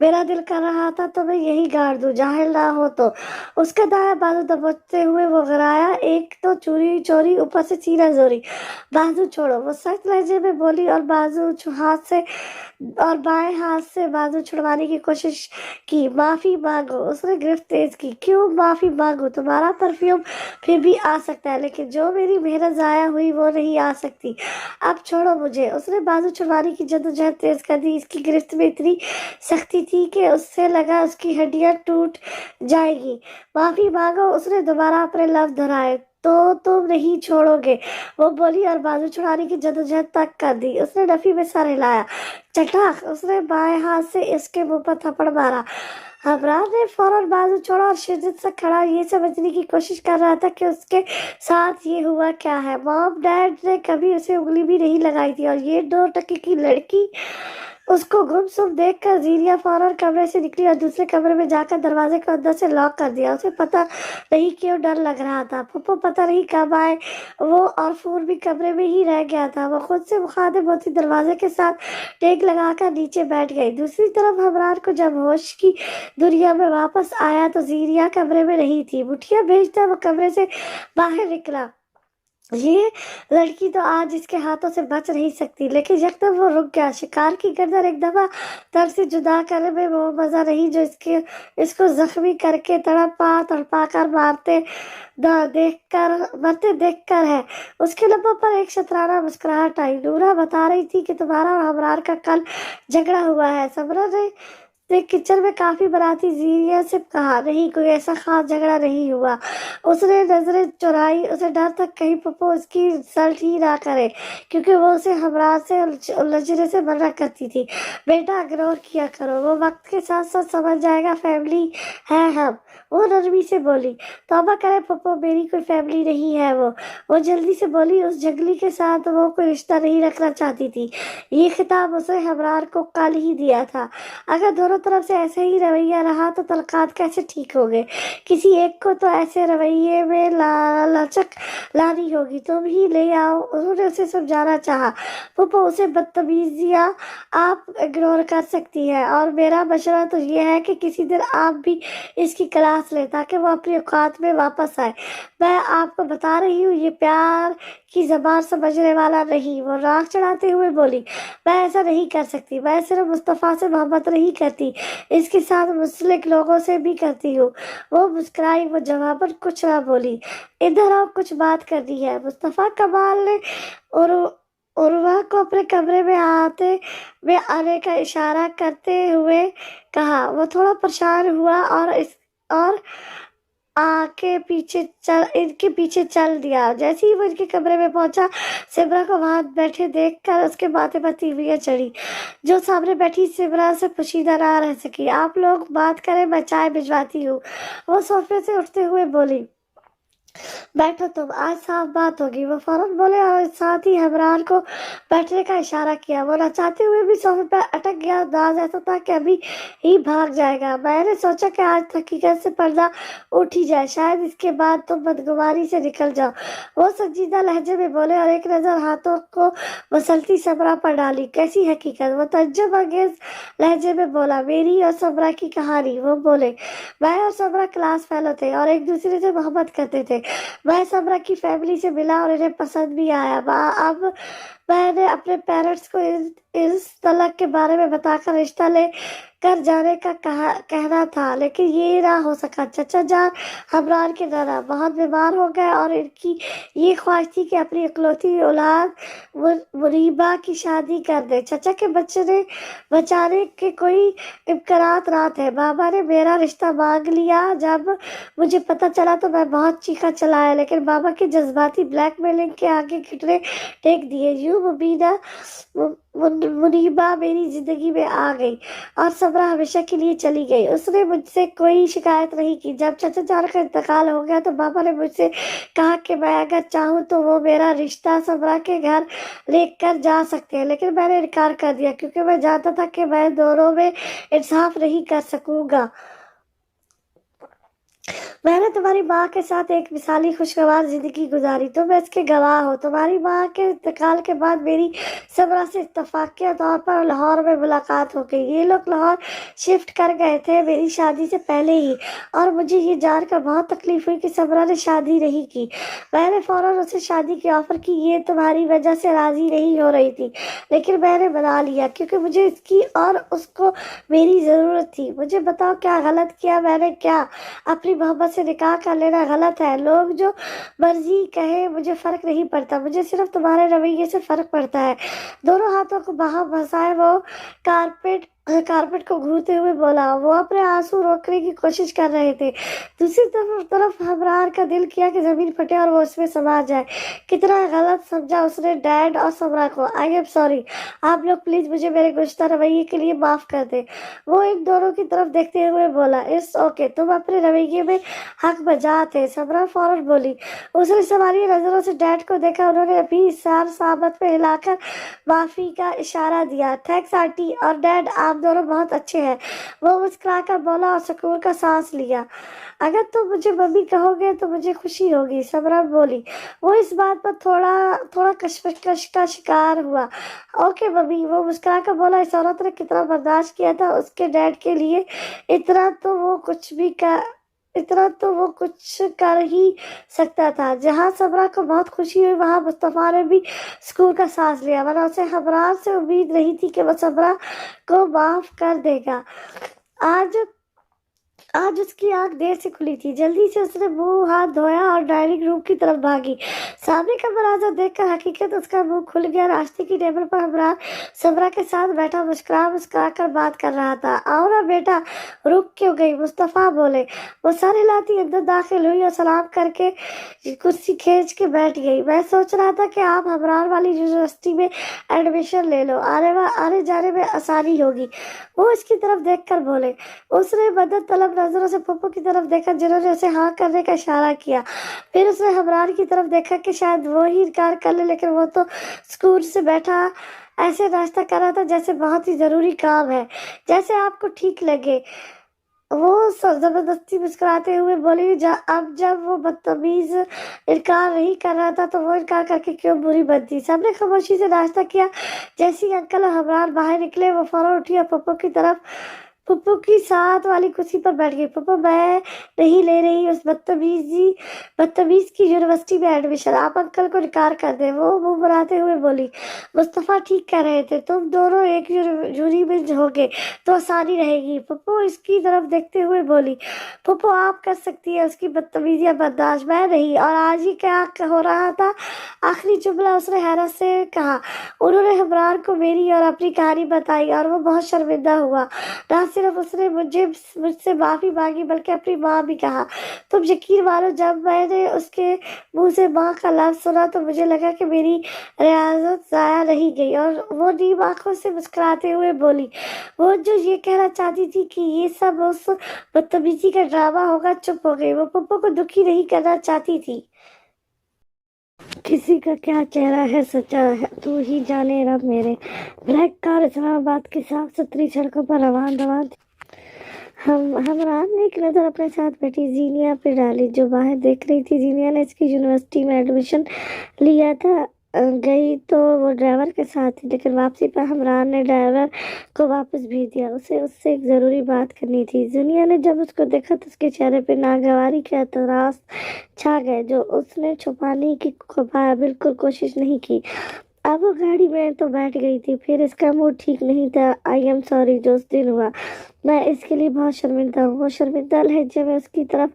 मेरा दिल कर रहा था तो मैं यही गाड़ दूं, जाहिल ना हो तो। उसका दाया बाजू दबोचते हुए वो गिराया। एक तो चोरी ऊपर से सीना जोरी। बाजू छोड़ो, वो सख्त लहजे में बोली और बाएं हाथ से बाजू छुड़वाने की कोशिश की। माफी मांगो। उसने गिरफ्त तेज की। क्यों माफी मांगू? तुम्हारा परफ्यूम फिर भी आ सकता है, लेकिन जो मेरी मेहनत जाया हुई वो नहीं आ सकती। अब छोड़ो मुझे। उसने बाजू छुड़वाने की जद्दोजहद तेज कर दी। इसकी गिरफ्त में इतनी सख्ती थी कि उससे लगा उसकी हड्डियां टूट जाएगी। माफी मांगो। उसने दोबारा अपने लफ्ज दोहराए। तो तुम नहीं छोड़ोगे? वो बोली और बाजू छुड़ाने की जद्दोजहद तक कर दी। उसने नफी में सर हिलाया। चटाक, उसने बाएं हाथ से इसके मुंह पर थप्पड़ मारा। हमरान ने फौरन बाजू छोड़ा और शिद्दत से खड़ा ये समझने की कोशिश कर रहा था कि उसके साथ ये हुआ क्या है। मॉम डैड ने कभी उसे उंगली भी नहीं लगाई थी और ये 2 टके की लड़की उसको गुमसुम देखकर जीरिया फौरन कमरे से निकली और दूसरे कमरे में जाकर दरवाजे को अंदर से लॉक कर दिया। उसे पता नहीं क्यों डर लग रहा था। पप्पू पता नहीं कब आए, वो और फोन भी कमरे में ही रह गया था। वो खुद से मुखातिब होती दरवाजे के साथ टेक लगाकर नीचे बैठ गई। दूसरी तरफ हमरान को जब होश की दुनिया में वापस आया तो जीरिया कमरे में नहीं थी। मुठिया भेजता वो कमरे से बाहर निकला। ये लड़की तो आज इसके हाथों से बच नहीं सकती, लेकिन यकदम वो रुक गया। शिकार की गर्दन एक दफा तर से जुदा करने में वो मजा नहीं जो इसको जख्मी करके तड़पा कर मरते देख कर है। उसके लबों पर एक शतराना मुस्कुराहट आई। नूरा बता रही थी कि तुम्हारा और हमरान का कल झगड़ा हुआ है। समरा ने किचन में काफी बनाती जीरिया से कहा, नहीं कोई ऐसा खास झगड़ा नहीं हुआ। उसने नजरें चुराई। उसे डर था कहीं पप्पू उसकी इंसल्ट ही ना करे, क्योंकि वो उसे हमरान से उलझने से मना करती थी। बेटा इग्नोर किया करो, वो वक्त के साथ साथ समझ जाएगा, फैमिली है हम। वो नरमी से बोली। तौबा करे पप्पू, मेरी कोई फैमिली नहीं है। वो जल्दी से बोली। उस जंगली के साथ वो कोई रिश्ता नहीं रखना चाहती थी। ये खिताब उसे हमरान को कल ही दिया था। अगर दोनों तरफ से ऐसे ही रवैया रहा तो तलकात कैसे ठीक होंगे। किसी एक को तो ऐसे रवैये में लचक लानी होगी। तुम ही ले आओ, उन्होंने उसे समझाना चाहा। पप्पू, उसे बदतमीजियां आप इग्नोर कर सकती है, और मेरा मशवरा तो ये है कि किसी दिन आप भी इसकी क्लास ले ताकि वो अपनी औकात में वापस आए। मैं आपको बता रही हूँ, ये प्यार की जबान समझने वाला नहीं। वो राख चढ़ाते हुए बोली, मैं ऐसा नहीं कर सकती। मैं सिर्फ मुस्तफ़ा से मोहब्बत नहीं करती, इसके साथ मुस्लिक लोगों से भी करती हूँ। वो मुस्कुराई। वो जवाबन कुछ ना बोली। इधर आओ, कुछ बात करनी है। मुस्तफ़ा कमाल ने और उर्वा को अपने कमरे में आने का इशारा करते हुए कहा। वो थोड़ा परेशान हुआ और इनके पीछे चल दिया। जैसे ही वो इनके कमरे में पहुंचा, सिमरा को वहां बैठे देखकर उसके माथे पर तीवरियां चढ़ी। जो सामने बैठी सिमरा से पोशीदा ना रह सकी। आप लोग बात करें, मैं चाय भिजवाती हूँ। वो सोफे से उठते हुए बोली, बैठो तुम, आज साफ बात होगी। वो फौरन बोले और साथ ही हमरान को बैठने का इशारा किया। वो न चाहते हुए भी सोफे पर अटक गया। अंदाज ऐसा था कि अभी ही भाग जाएगा। मैंने सोचा कि आज हकीकत से पर्दा उठ ही जाए, शायद इसके बाद तुम बदगुमानी से निकल जाओ। वो संजीदा लहजे में बोले और एक नजर हाथों को मसलती समरा पर डाली। कैसी हकीकत? वो तज्जुब अंगेज लहजे में बोला, मेरी और समरा की कहानी। वो बोले, मैं और समरा क्लास फेलो थे और एक दूसरे से मोहब्बत करते थे। मैं समरा की फैमिली से मिला और इन्हें पसंद भी आया। अब मैंने अपने पेरेंट्स को इस तलाक के बारे में बताकर रिश्ता ले कर जाने का कहना था, लेकिन ये ना हो सका। चचा जान हमरान के नाना बहुत बीमार हो गए और इनकी ये ख्वाहिश थी कि अपनी इकलौती औलाद मुनीबा की शादी कर दे। चचा के बच्चे ने बचाने के कोई इम्कानात ना थे। बाबा ने मेरा रिश्ता मांग लिया। जब मुझे पता चला तो मैं बहुत चीखा चलाया, लेकिन बाबा की जज्बाती ब्लैकमेलिंग के आगे घुटने टेक दिए। यूं मुनीबा मेरी जिंदगी में आ गई और समरा हमेशा के लिए चली गई। उसने मुझसे कोई शिकायत नहीं की। जब चचा जान का इंतकाल हो गया तो बाबा ने मुझसे कहा कि मैं अगर चाहूँ तो वो मेरा रिश्ता समरा के घर लेकर जा सकते हैं, लेकिन मैंने इनकार कर दिया क्योंकि मैं जानता था कि मैं दोनों में इंसाफ नहीं कर सकूंगा। मैंने तुम्हारी माँ के साथ एक मिसाली खुशगवार जिंदगी गुजारी, तुम इसके गवाह हो। तुम्हारी माँ के इंतकाल के बाद मेरी समरा से इत्तफाकिया तौर पर लाहौर में मुलाकात हो गई। ये लोग लाहौर शिफ्ट कर गए थे मेरी शादी से पहले ही, और मुझे ये जानकर बहुत तकलीफ हुई कि समरा ने शादी नहीं की। मैंने फौरन उसे शादी की ऑफर की। ये तुम्हारी वजह से राजी नहीं हो रही थी, लेकिन मैंने बना लिया क्योंकि मुझे इसकी और उसको मेरी जरूरत थी। मुझे बताओ, क्या गलत किया मैंने? क्या अपनी मोहब्बत से निकाह कर लेना गलत है? लोग जो मर्जी कहे, मुझे फर्क नहीं पड़ता। मुझे सिर्फ तुम्हारे रवैये से फर्क पड़ता है। दोनों हाथों को बाहर फंसाए वो कारपेट कारपेट को घूरते हुए बोला। वो अपने आंसू रोकने की कोशिश कर रहे थे। दूसरी तरफ हमरार का दिल किया कि जमीन फटे और वो उसमें समा जाए। कितना गलत समझा उसने डैड और समरा को। आई एम सॉरी, आप लोग प्लीज मुझे मेरे गुस्सा रवैये के लिए माफ कर दे। वो इन दोनों की तरफ देखते हुए बोला, इट्स ओके, तुम अपने रवैये में हक बजा थे। समरा फौरन बोली। उसने सवालिया नजरों से डैड को देखा। उन्होंने अभी सार सामत में हिलाकर माफी का इशारा दिया। थैंक्स आंटी और डैड, आप दोनों बहुत अच्छे हैं। वो मुस्कुराकर बोला और सुकून का सांस लिया। अगर तुम मुझे मम्मी कहोगे तो मुझे खुशी होगी, समरा बोली। वो इस बात पर थोड़ा कश्मकश का शिकार हुआ। ओके मम्मी, वो मुस्कुराकर बोला। इस औरत ने कितना बर्दाश्त किया था उसके डैड के लिए, इतना तो वो कुछ कर ही सकता था। जहाँ समरा को बहुत खुशी हुई, वहाँ मुस्तफा ने भी सुकून का सांस लिया, वरना उसे हमरार से उम्मीद नहीं थी कि वो समरा को माफ कर देगा। आज उसकी आंख देर से खुली थी। जल्दी से उसने मुंह हाथ धोया और डाइनिंग रूम की तरफ भागी। सामने का मंजर देखकर हकीकत उसका मुंह खुल गया। नाश्ते की टेबल पर हमरार समरा के साथ बैठा मुस्कुरा कर बात कर रहा था। आओ ना बेटा, रुक क्यों गई, मुस्तफा बोले। वो सर हिलाती अंदर दाखिल हुई और सलाम करके कुर्सी खींच के बैठ गई। मैं सोच रहा था कि आप हमरार वाली यूनिवर्सिटी में एडमिशन ले लो, आने जाने में आसानी होगी, वो इसकी तरफ देखकर बोले। उसने मदद तलब नजरों से पप्पू की तरफ देखा, जिन्होंने उसे हाँ करने का इशारा किया। फिर उसने हमरार की तरफ देखा कि शायद वो ही इनकार कर ले, लेकिन वो तो सुकून से बैठा ऐसे नाश्ता कर रहा था जैसे बहुत ही जरूरी काम है। जैसे आपको ठीक लगे, वो जबरदस्ती मुस्कुराते हुए बोली। अब जब वो बदतमीज इनकार नहीं कर रहा था तो वो इनकार करके क्यों बुरी बनती। सबने खामोशी से नाश्ता किया। जैसे ही अंकल और हमरार बाहर निकले, वो फौरन उठी और पप्पू की साथ वाली कुर्सी पर बैठ गई। पप्पू, मैं नहीं ले रही उस बदतमीज की यूनिवर्सिटी में एडमिशन, आप अंकल को इनकार कर दे, वो मुंह बनाते हुए बोली। मुस्तफा ठीक कह रहे थे, तुम दोनों एक जूरी में होगे तो आसानी रहेगी, पप्पू इसकी तरफ देखते हुए बोली। पप्पू, आप कर सकती है उसकी बदतमीजियां बर्दाश्त, मैं नहीं। और आज ही क्या हो रहा था, आखिरी जुमला उसने हैरत से कहा। उन्होंने हमरार को मेरी और अपनी कहानी बताई और वो बहुत शर्मिंदा हुआ। ना सिर्फ उसने मुझसे माफी मांगी बल्कि अपनी माँ भी कहा। तुम यकीन मानो, जब मैंने उसके मुंह से माँ का लफ्ज सुना तो मुझे लगा कि मेरी रियासत जाया नहीं गई। और वो नीम आंखों से मुस्कुराते हुए बोली। वो जो ये कहना चाहती थी कि ये सब उस बदतमीजी का ड्रामा होगा, चुप हो गई। वो पप्पू को दुखी नहीं करना चाहती थी। किसी का क्या चेहरा है सच्चा है, तू ही जाने रब मेरे। ब्लैक कार इस्लामाबाद की साफ सुथरी सड़कों पर रवान रवान थी। हमरान ने एक नज़र अपने साथ बैठी जीनिया पे डाली, जो बाहर देख रही थी। जीनिया ने इसकी यूनिवर्सिटी में एडमिशन लिया था। गई तो वो ड्राइवर के साथ थी, लेकिन वापसी पर हमरान ने ड्राइवर को वापस भेज दिया। उसे उससे एक ज़रूरी बात करनी थी। जुनिया ने जब उसको देखा तो उसके चेहरे पे नागवारी के एतराज छा गए, जो उसने छुपाने की बिल्कुल कोशिश नहीं की। अब वो गाड़ी में तो बैठ गई थी, फिर इसका मूड ठीक नहीं था। आई एम सॉरी, जो उस दिन हुआ, मैं इसके लिए बहुत शर्मिंदा हूँ। वो शर्मिंदा लहजे में उसकी तरफ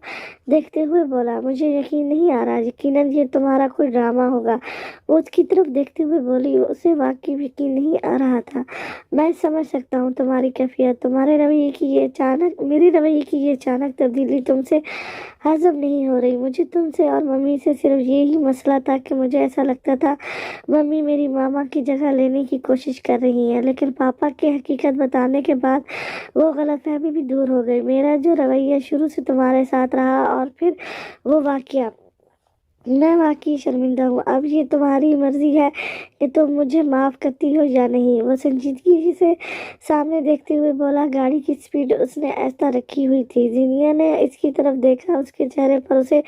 देखते हुए बोला। मुझे यकीन नहीं आ रहा, यकीनन ये तुम्हारा कोई ड्रामा होगा। वो उसकी तरफ देखते हुए बोली। उसे वाकई यकीन नहीं आ रहा था। मैं समझ सकता हूँ तुम्हारी कैफियत, तुम्हारे रवैये की ये अचानक मेरी रवैये की ये अचानक तब्दीली तुमसे हजम नहीं हो रही। मुझे तुमसे और मम्मी से सिर्फ यही मसला था कि मुझे ऐसा लगता था मम्मी मेरी मामा की जगह लेने की कोशिश कर रही है, लेकिन पापा के हकीकत बताने के बाद वो गलतफहमी भी दूर हो गई। मेरा जो रवैया शुरू से तुम्हारे साथ रहा और फिर वो वाकया, मैं वाकई शर्मिंदा हूँ। अब ये तुम्हारी मर्जी है कि तुम मुझे माफ़ करती हो या नहीं। वो संजीदगी से सामने देखते हुए बोला। गाड़ी की स्पीड उसने ऐसा रखी हुई थी। जिनिया ने इसकी तरफ देखा, उसके चेहरे पर उसे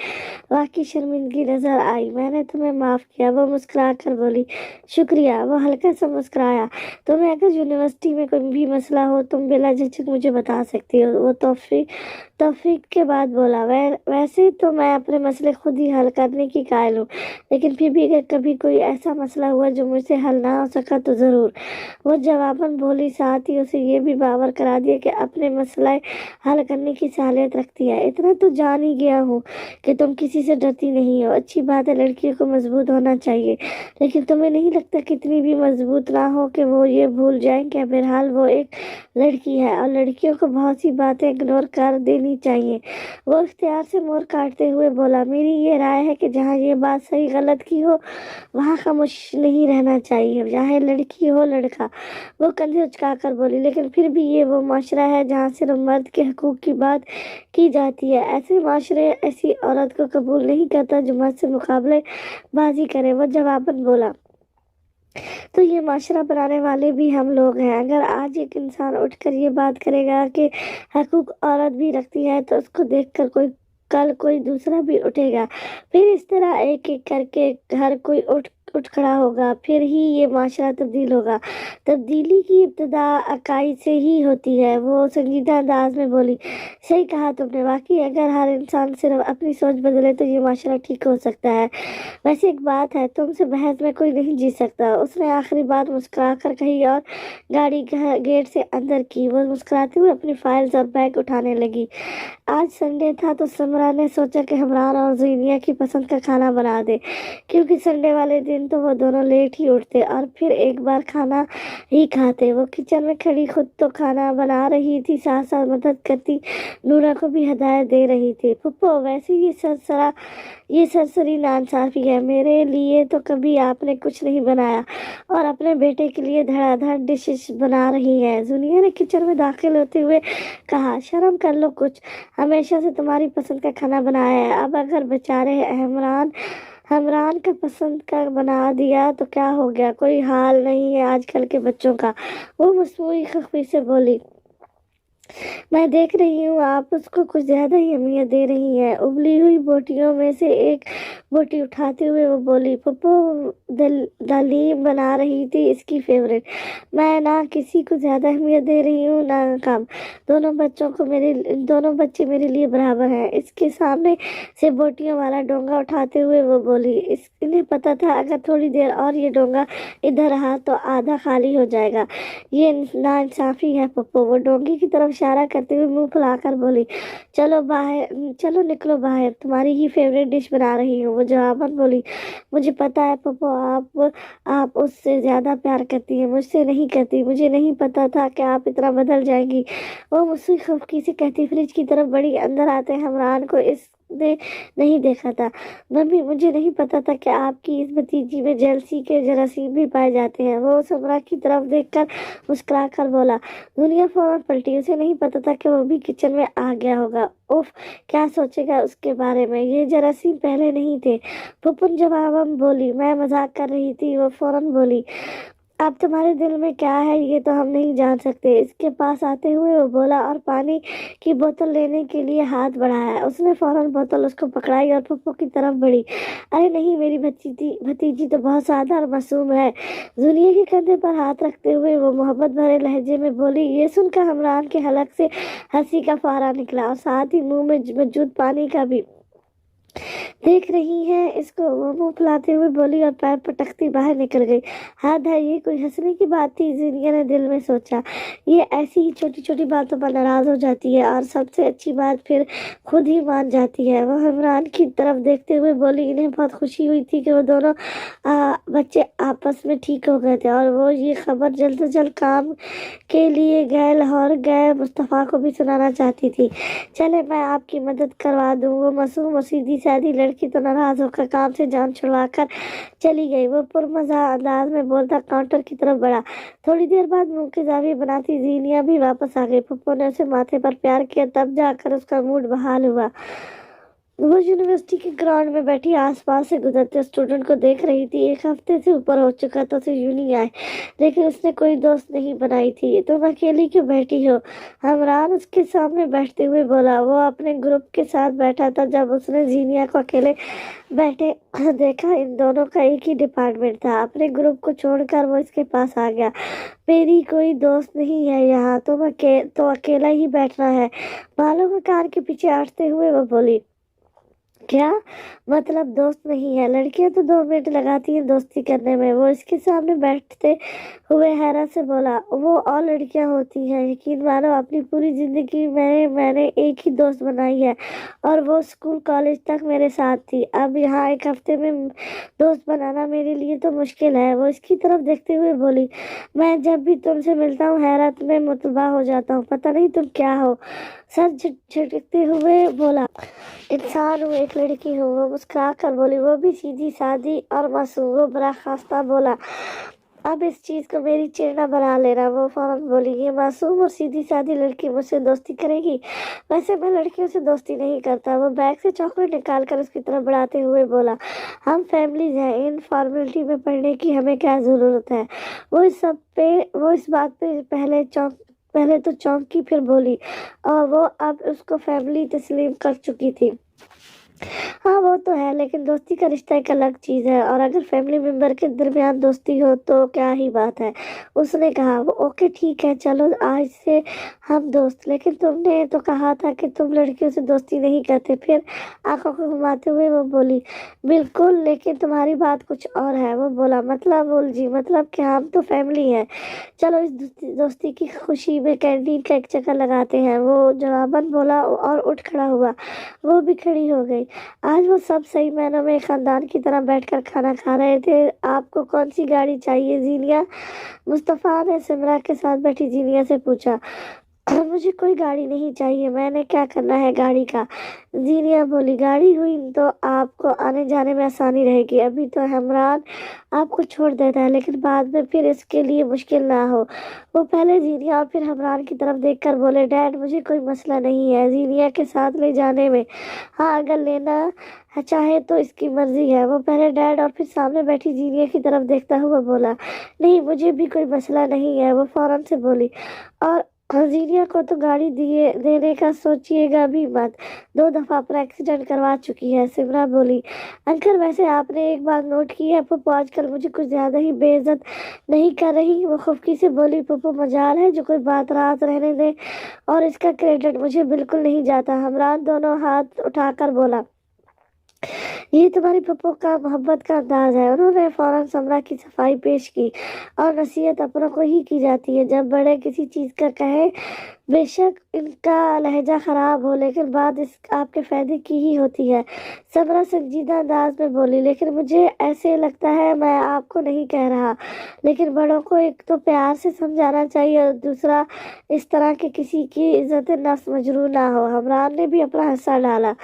वाकई शर्मिंदगी नजर आई। मैंने तुम्हें माफ़ किया, वो मुस्कुरा कर बोली। शुक्रिया, वो हल्का सा मुस्कुराया। तुम्हें अगर यूनिवर्सिटी में कोई भी मसला हो तुम बिला झिझक मुझे बता सकती हो, वो तौफीक के बाद बोला। वैसे तो मैं अपने मसले खुद ही हल करने समझाने की कायल हूँ, लेकिन फिर भी अगर कभी कोई ऐसा मसला हुआ जो मुझसे हल ना हो सका तो ज़रूर। वो जवाबन बोली, साथ ही उसे ये भी बावर करा दिया कि अपने मसला हल करने की सालियत रखती है। इतना तो जान ही गया हूँ कि तुम किसी से डरती नहीं हो। अच्छी बात है, लड़कियों को मजबूत होना चाहिए, लेकिन तुम्हें नहीं लगता कितनी भी मजबूत ना हो कि वो ये भूल जाएं कि बहरहाल वो एक लड़की है और लड़कियों को बहुत सी बातें इग्नोर कर देनी चाहिए। वो इख्तियार से मोर काटते हुए बोला, मेरी ये राय है कि जहाँ ये बात सही गलत की हो वहाँ खामोश नहीं रहना चाहिए, चाहे लड़की हो लड़का। वो कंधे उचका कर बोली, लेकिन फिर भी ये वो माशरा है जहाँ सिर्फ मर्द के हकूक की बात की जाती है। ऐसे माशरे ऐसी औरत को कबूल नहीं करता जो मर्द से मुकाबले बाजी करे। वो जवाबन बोला, तो ये माशरा बनाने वाले भी हम लोग हैं। अगर आज एक इंसान उठकर ये बात करेगा कि हकूक औरत भी रखती है तो उसको देखकर कल कोई दूसरा भी उठेगा। फिर इस तरह एक एक करके हर कोई उठ खड़ा होगा, फिर ही ये माशरा तब्दील होगा। तब्दीली की इब्तदा अकाइद से ही होती है। वो संजीदा अंदाज में बोली, सही कहा तुमने, वाकई अगर हर इंसान सिर्फ अपनी सोच बदले तो ये माशरा ठीक हो सकता है। वैसे एक बात है, तुमसे बहस में कोई नहीं जीत सकता। उसने आखिरी बात मुस्कुरा कर कही और गाड़ी गेट से अंदर की। वो मुस्कुराते हुए अपनी फाइल्स और बैग उठाने लगी। आज संडे था तो समरा ने सोचा कि हमरान और ज़ीनिया की पसंद का खाना बना दे, क्योंकि संडे वाले दिन तो वो दोनों लेट ही उठते और फिर एक बार खाना ही खाते। वो किचन में खड़ी खुद तो खाना बना रही थी, साथ साथ मदद करती नूरा को भी हदायत दे रही थी। पप्पो, वैसे ये सरसरी नाइंसाफी है। मेरे लिए तो कभी आपने कुछ नहीं बनाया और अपने बेटे के लिए धड़ाधड़ डिशेस बना रही है। ज़ुनिया ने किचन में दाखिल होते हुए कहा, शर्म कर लो कुछ, हमेशा से तुम्हारी पसंद का खाना बनाया है। अब अगर बेचारे हमरान का पसंद का बना दिया तो क्या हो गया, कोई हाल नहीं है आजकल के बच्चों का। वो मसनूई खफी से बोली, मैं देख रही हूँ आप उसको कुछ ज्यादा ही अहमियत दे रही हैं। उबली हुई बोटियों में से एक बोटी उठाते हुए वो बोली, पप्पो दलीम बना रही थी, इसकी फेवरेट। मैं ना किसी को ज्यादा अहमियत दे रही हूँ ना कम। दोनों बच्चे मेरे लिए बराबर हैं। इसके सामने से बोटियों वाला डोंगा उठाते हुए वो बोली, इन्हें पता था अगर थोड़ी देर और ये डोंगा इधर रहा तो आधा खाली हो जाएगा। ये नाइंसाफी है पप्पो। वो डोंगे की तरफ इशारा करते हुए मुंह फुलाकर बोली, चलो निकलो बाहर, तुम्हारी ही फेवरेट डिश बना रही हूँ। वो जवाबन बोली, मुझे पता है पप्पो, आप उससे ज्यादा प्यार करती हैं, मुझसे नहीं करती। मुझे नहीं पता था कि आप इतना बदल जाएंगी। वो मुझसे खफकी से कहती फ्रिज की तरफ बढ़ी। अंदर आते हमरान को इसने नहीं देखा था। मम्मी, मुझे नहीं पता था कि आपकी इस भतीजी में जेलसी के जरासीम भी पाए जाते हैं। वो समरा की तरफ देखकर मुस्कुरा कर बोला। दुनिया फौरन पलटी। उसे नहीं पता था कि वो भी किचन में आ गया होगा। उफ, क्या सोचेगा उसके बारे में, ये जरासीम पहले नहीं थे। फुप्पन जवाब बोली, मैं मजाक कर रही थी। वो फौरन बोली, अब तुम्हारे दिल में क्या है ये तो हम नहीं जान सकते। इसके पास आते हुए वो बोला और पानी की बोतल लेने के लिए हाथ बढ़ाया। उसने फौरन बोतल उसको पकड़ाई और पप्पू की तरफ बढ़ी। अरे नहीं, मेरी भतीजी तो बहुत सादा और मासूम है। जुनिया के कंधे पर हाथ रखते हुए वो मोहब्बत भरे लहजे में बोली। ये सुनकर हमरान के हलक से हंसी का फुहारा निकला और साथ ही मुंह में मौजूद पानी का भी। देख रही हैं इसको, वो मुंह फुलाते हुए बोली और पैर पटकती बाहर निकल गई। हद है, ये कोई हंसने की बात थी, जिनिया ने दिल में सोचा। ये ऐसी ही छोटी छोटी बातों पर नाराज हो जाती है और सबसे अच्छी बात फिर खुद ही मान जाती है। वो हमरान की तरफ देखते हुए बोली, इन्हें बहुत खुशी हुई थी कि वो दोनों बच्चे आपस में ठीक हो गए थे और वो ये खबर जल्द से जल्द काम के लिए गए लाहौर गए मुस्तफ़ा को भी सुनाना चाहती थी। चले, मैं आपकी मदद करवा दूँ। वो मासूम और सीधी सादी लड़की तो नाराज होकर काम से जान छुड़वा कर चली गई। वो पुरमज़ा अंदाज में बोलता काउंटर की तरफ बढ़ा। थोड़ी देर बाद मुंह के जाविये बनाती जीनिया भी वापस आ गई। पप्पू ने उसे माथे पर प्यार किया, तब जाकर उसका मूड बहाल हुआ। वो यूनिवर्सिटी के ग्राउंड में बैठी आसपास से गुजरते स्टूडेंट को देख रही थी। एक हफ्ते से ऊपर हो चुका था उसे यूनी आए, लेकिन उसने कोई दोस्त नहीं बनाई थी। तुम अकेली क्यों बैठी हो? हमरान उसके सामने बैठते हुए बोला। वो अपने ग्रुप के साथ बैठा था। जब उसने जीनिया को अकेले बैठे देखा, इन दोनों का एक ही डिपार्टमेंट था। अपने ग्रुप को छोड़कर वो इसके पास आ गया। मेरी कोई दोस्त नहीं है यहाँ, तो अकेला ही बैठना है। बालों का कार के पीछे आटते हुए वो बोली। क्या मतलब दोस्त नहीं है? लड़कियां तो 2 मिनट लगाती हैं दोस्ती करने में। वो इसके सामने बैठते हुए हैरत से बोला, वो और लड़कियां होती हैं, यकीन मानो अपनी पूरी जिंदगी में मैंने एक ही दोस्त बनाई है और वो स्कूल कॉलेज तक मेरे साथ थी। अब यहाँ एक हफ्ते में दोस्त बनाना मेरे लिए तो मुश्किल है। वो इसकी तरफ देखते हुए बोली, मैं जब भी तुमसे मिलता हूँ हैरत में मुतबा हो जाता हूँ, पता नहीं तुम क्या हो। सर झटकते हुए बोला, इंसान हूँ, एक लड़की हूँ। वो मुस्कुरा कर बोली, वो भी सीधी सादी और मासूम। वो बड़ा खास्ता बोला, अब इस चीज को मेरी चिढ़ना बना लेना। वो फौरन बोली, ये मासूम और सीधी सादी लड़की मुझसे दोस्ती करेगी? वैसे मैं लड़कियों से दोस्ती नहीं करता। वो बैग से चॉकलेट निकाल कर उसकी तरफ बढ़ाते हुए बोला, हम फैमिलीज हैं, इन फॉर्मेलिटी में पढ़ने की हमें क्या जरूरत है? वो इस बात पे पहले तो चौंकी, फिर बोली, और वो अब उसको फैमिली तस्लीम कर चुकी थी। हाँ वो तो है, लेकिन दोस्ती का रिश्ता एक अलग चीज है, और अगर फैमिली मेंबर के दरमियान दोस्ती हो तो क्या ही बात है। उसने कहा, वो ओके ठीक है, चलो आज से हम दोस्त। लेकिन तुमने तो कहा था कि तुम लड़कियों से दोस्ती नहीं करते। फिर आंखों को घुमाते हुए वो बोली, बिल्कुल, लेकिन तुम्हारी बात कुछ और है। वो बोला, मतलब? बोल जी, मतलब कि हम तो फैमिली हैं। चलो इस दोस्ती की खुशी में कैंटीन का एक चक्कर लगाते हैं। वो जवाबन बोला और उठ खड़ा हुआ। वो भी खड़ी हो गई। आज वो सब सही मायनों में खानदान की तरह बैठकर खाना खा रहे थे। आपको कौन सी गाड़ी चाहिए जीनिया? मुस्तफा ने सिमरा के साथ बैठी जीनिया से पूछा। मुझे कोई गाड़ी नहीं चाहिए, मैंने क्या करना है गाड़ी का? जीनिया बोली, गाड़ी हुई तो आपको आने जाने में आसानी रहेगी। अभी तो हमरान आपको छोड़ देता है, लेकिन बाद में फिर इसके लिए मुश्किल ना हो। वो पहले जीनिया और फिर हमरान की तरफ देखकर बोले, डैड मुझे कोई मसला नहीं है जीनिया के साथ ले जाने में। हाँ अगर लेना चाहे तो इसकी मर्जी है। वो पहले डैड और फिर सामने बैठी जीनिया की तरफ देखता हुआ बोला, नहीं मुझे भी कोई मसला नहीं है। वो फौरन से बोली, और जीनिया को तो गाड़ी देने का सोचिएगा भी मत, 2 दफा अपना एक्सीडेंट करवा चुकी है। सिमरा बोली, अंकल वैसे आपने एक बात नोट की है, पप्पू आजकल मुझे कुछ ज्यादा ही बेइज्जत नहीं कर रही? वो खुफकी से बोली, पप्पू मजाल है जो कोई बात रात रहने दे, और इसका क्रेडिट मुझे बिल्कुल नहीं जाता। हमरान दोनों हाथ उठाकर बोला, ये तुम्हारी पप्पो का मोहब्बत का अंदाज है। उन्होंने फौरन समरा की सफाई पेश की, और नसीहत अपनों को ही की जाती है जब बड़े किसी चीज का कहे। बेशक इनका लहजा खराब हो, लेकिन बात इस आपके फायदे की ही होती है। समरा संजीदा अंदाज में बोली, लेकिन मुझे ऐसे लगता है, मैं आपको नहीं कह रहा, लेकिन बड़ों को एक तो प्यार से समझाना चाहिए, और दूसरा इस तरह के किसी की इज्जत नफ्स मजरूह ना हो। हमरान ने भी अपना हिस्सा डाला,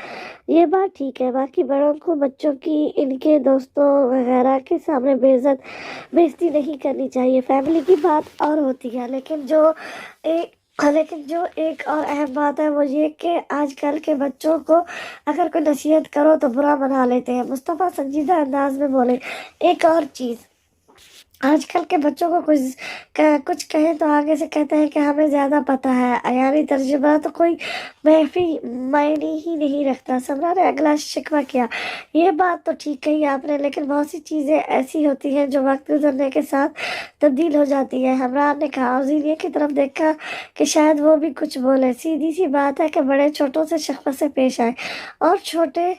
ये बात ठीक है, बाकी बड़ों को बच्चों की इनके दोस्तों वगैरह के सामने बेइज्जती नहीं करनी चाहिए। फैमिली की बात और होती है, लेकिन जो एक और अहम बात है वो ये कि आजकल के बच्चों को अगर कोई नसीहत करो तो बुरा मना लेते हैं। मुस्तफ़ा संजीदा अंदाज में बोले, एक और चीज़, आजकल के बच्चों को कुछ कहें तो आगे से कहते हैं कि हमें ज़्यादा पता है, यानी तर्जुमा तो कोई मायने ही नहीं रखता। समरा ने अगला शिकवा किया, ये बात तो ठीक कही आपने, लेकिन बहुत सी चीज़ें ऐसी होती हैं जो वक्त गुजरने के साथ तब्दील हो जाती है। हमरान ने कहा, और जीनिया की तरफ देखा कि शायद वो भी कुछ बोले। सीधी सी बात है कि बड़े छोटों से शफ़क़त से पेश आए और छोटे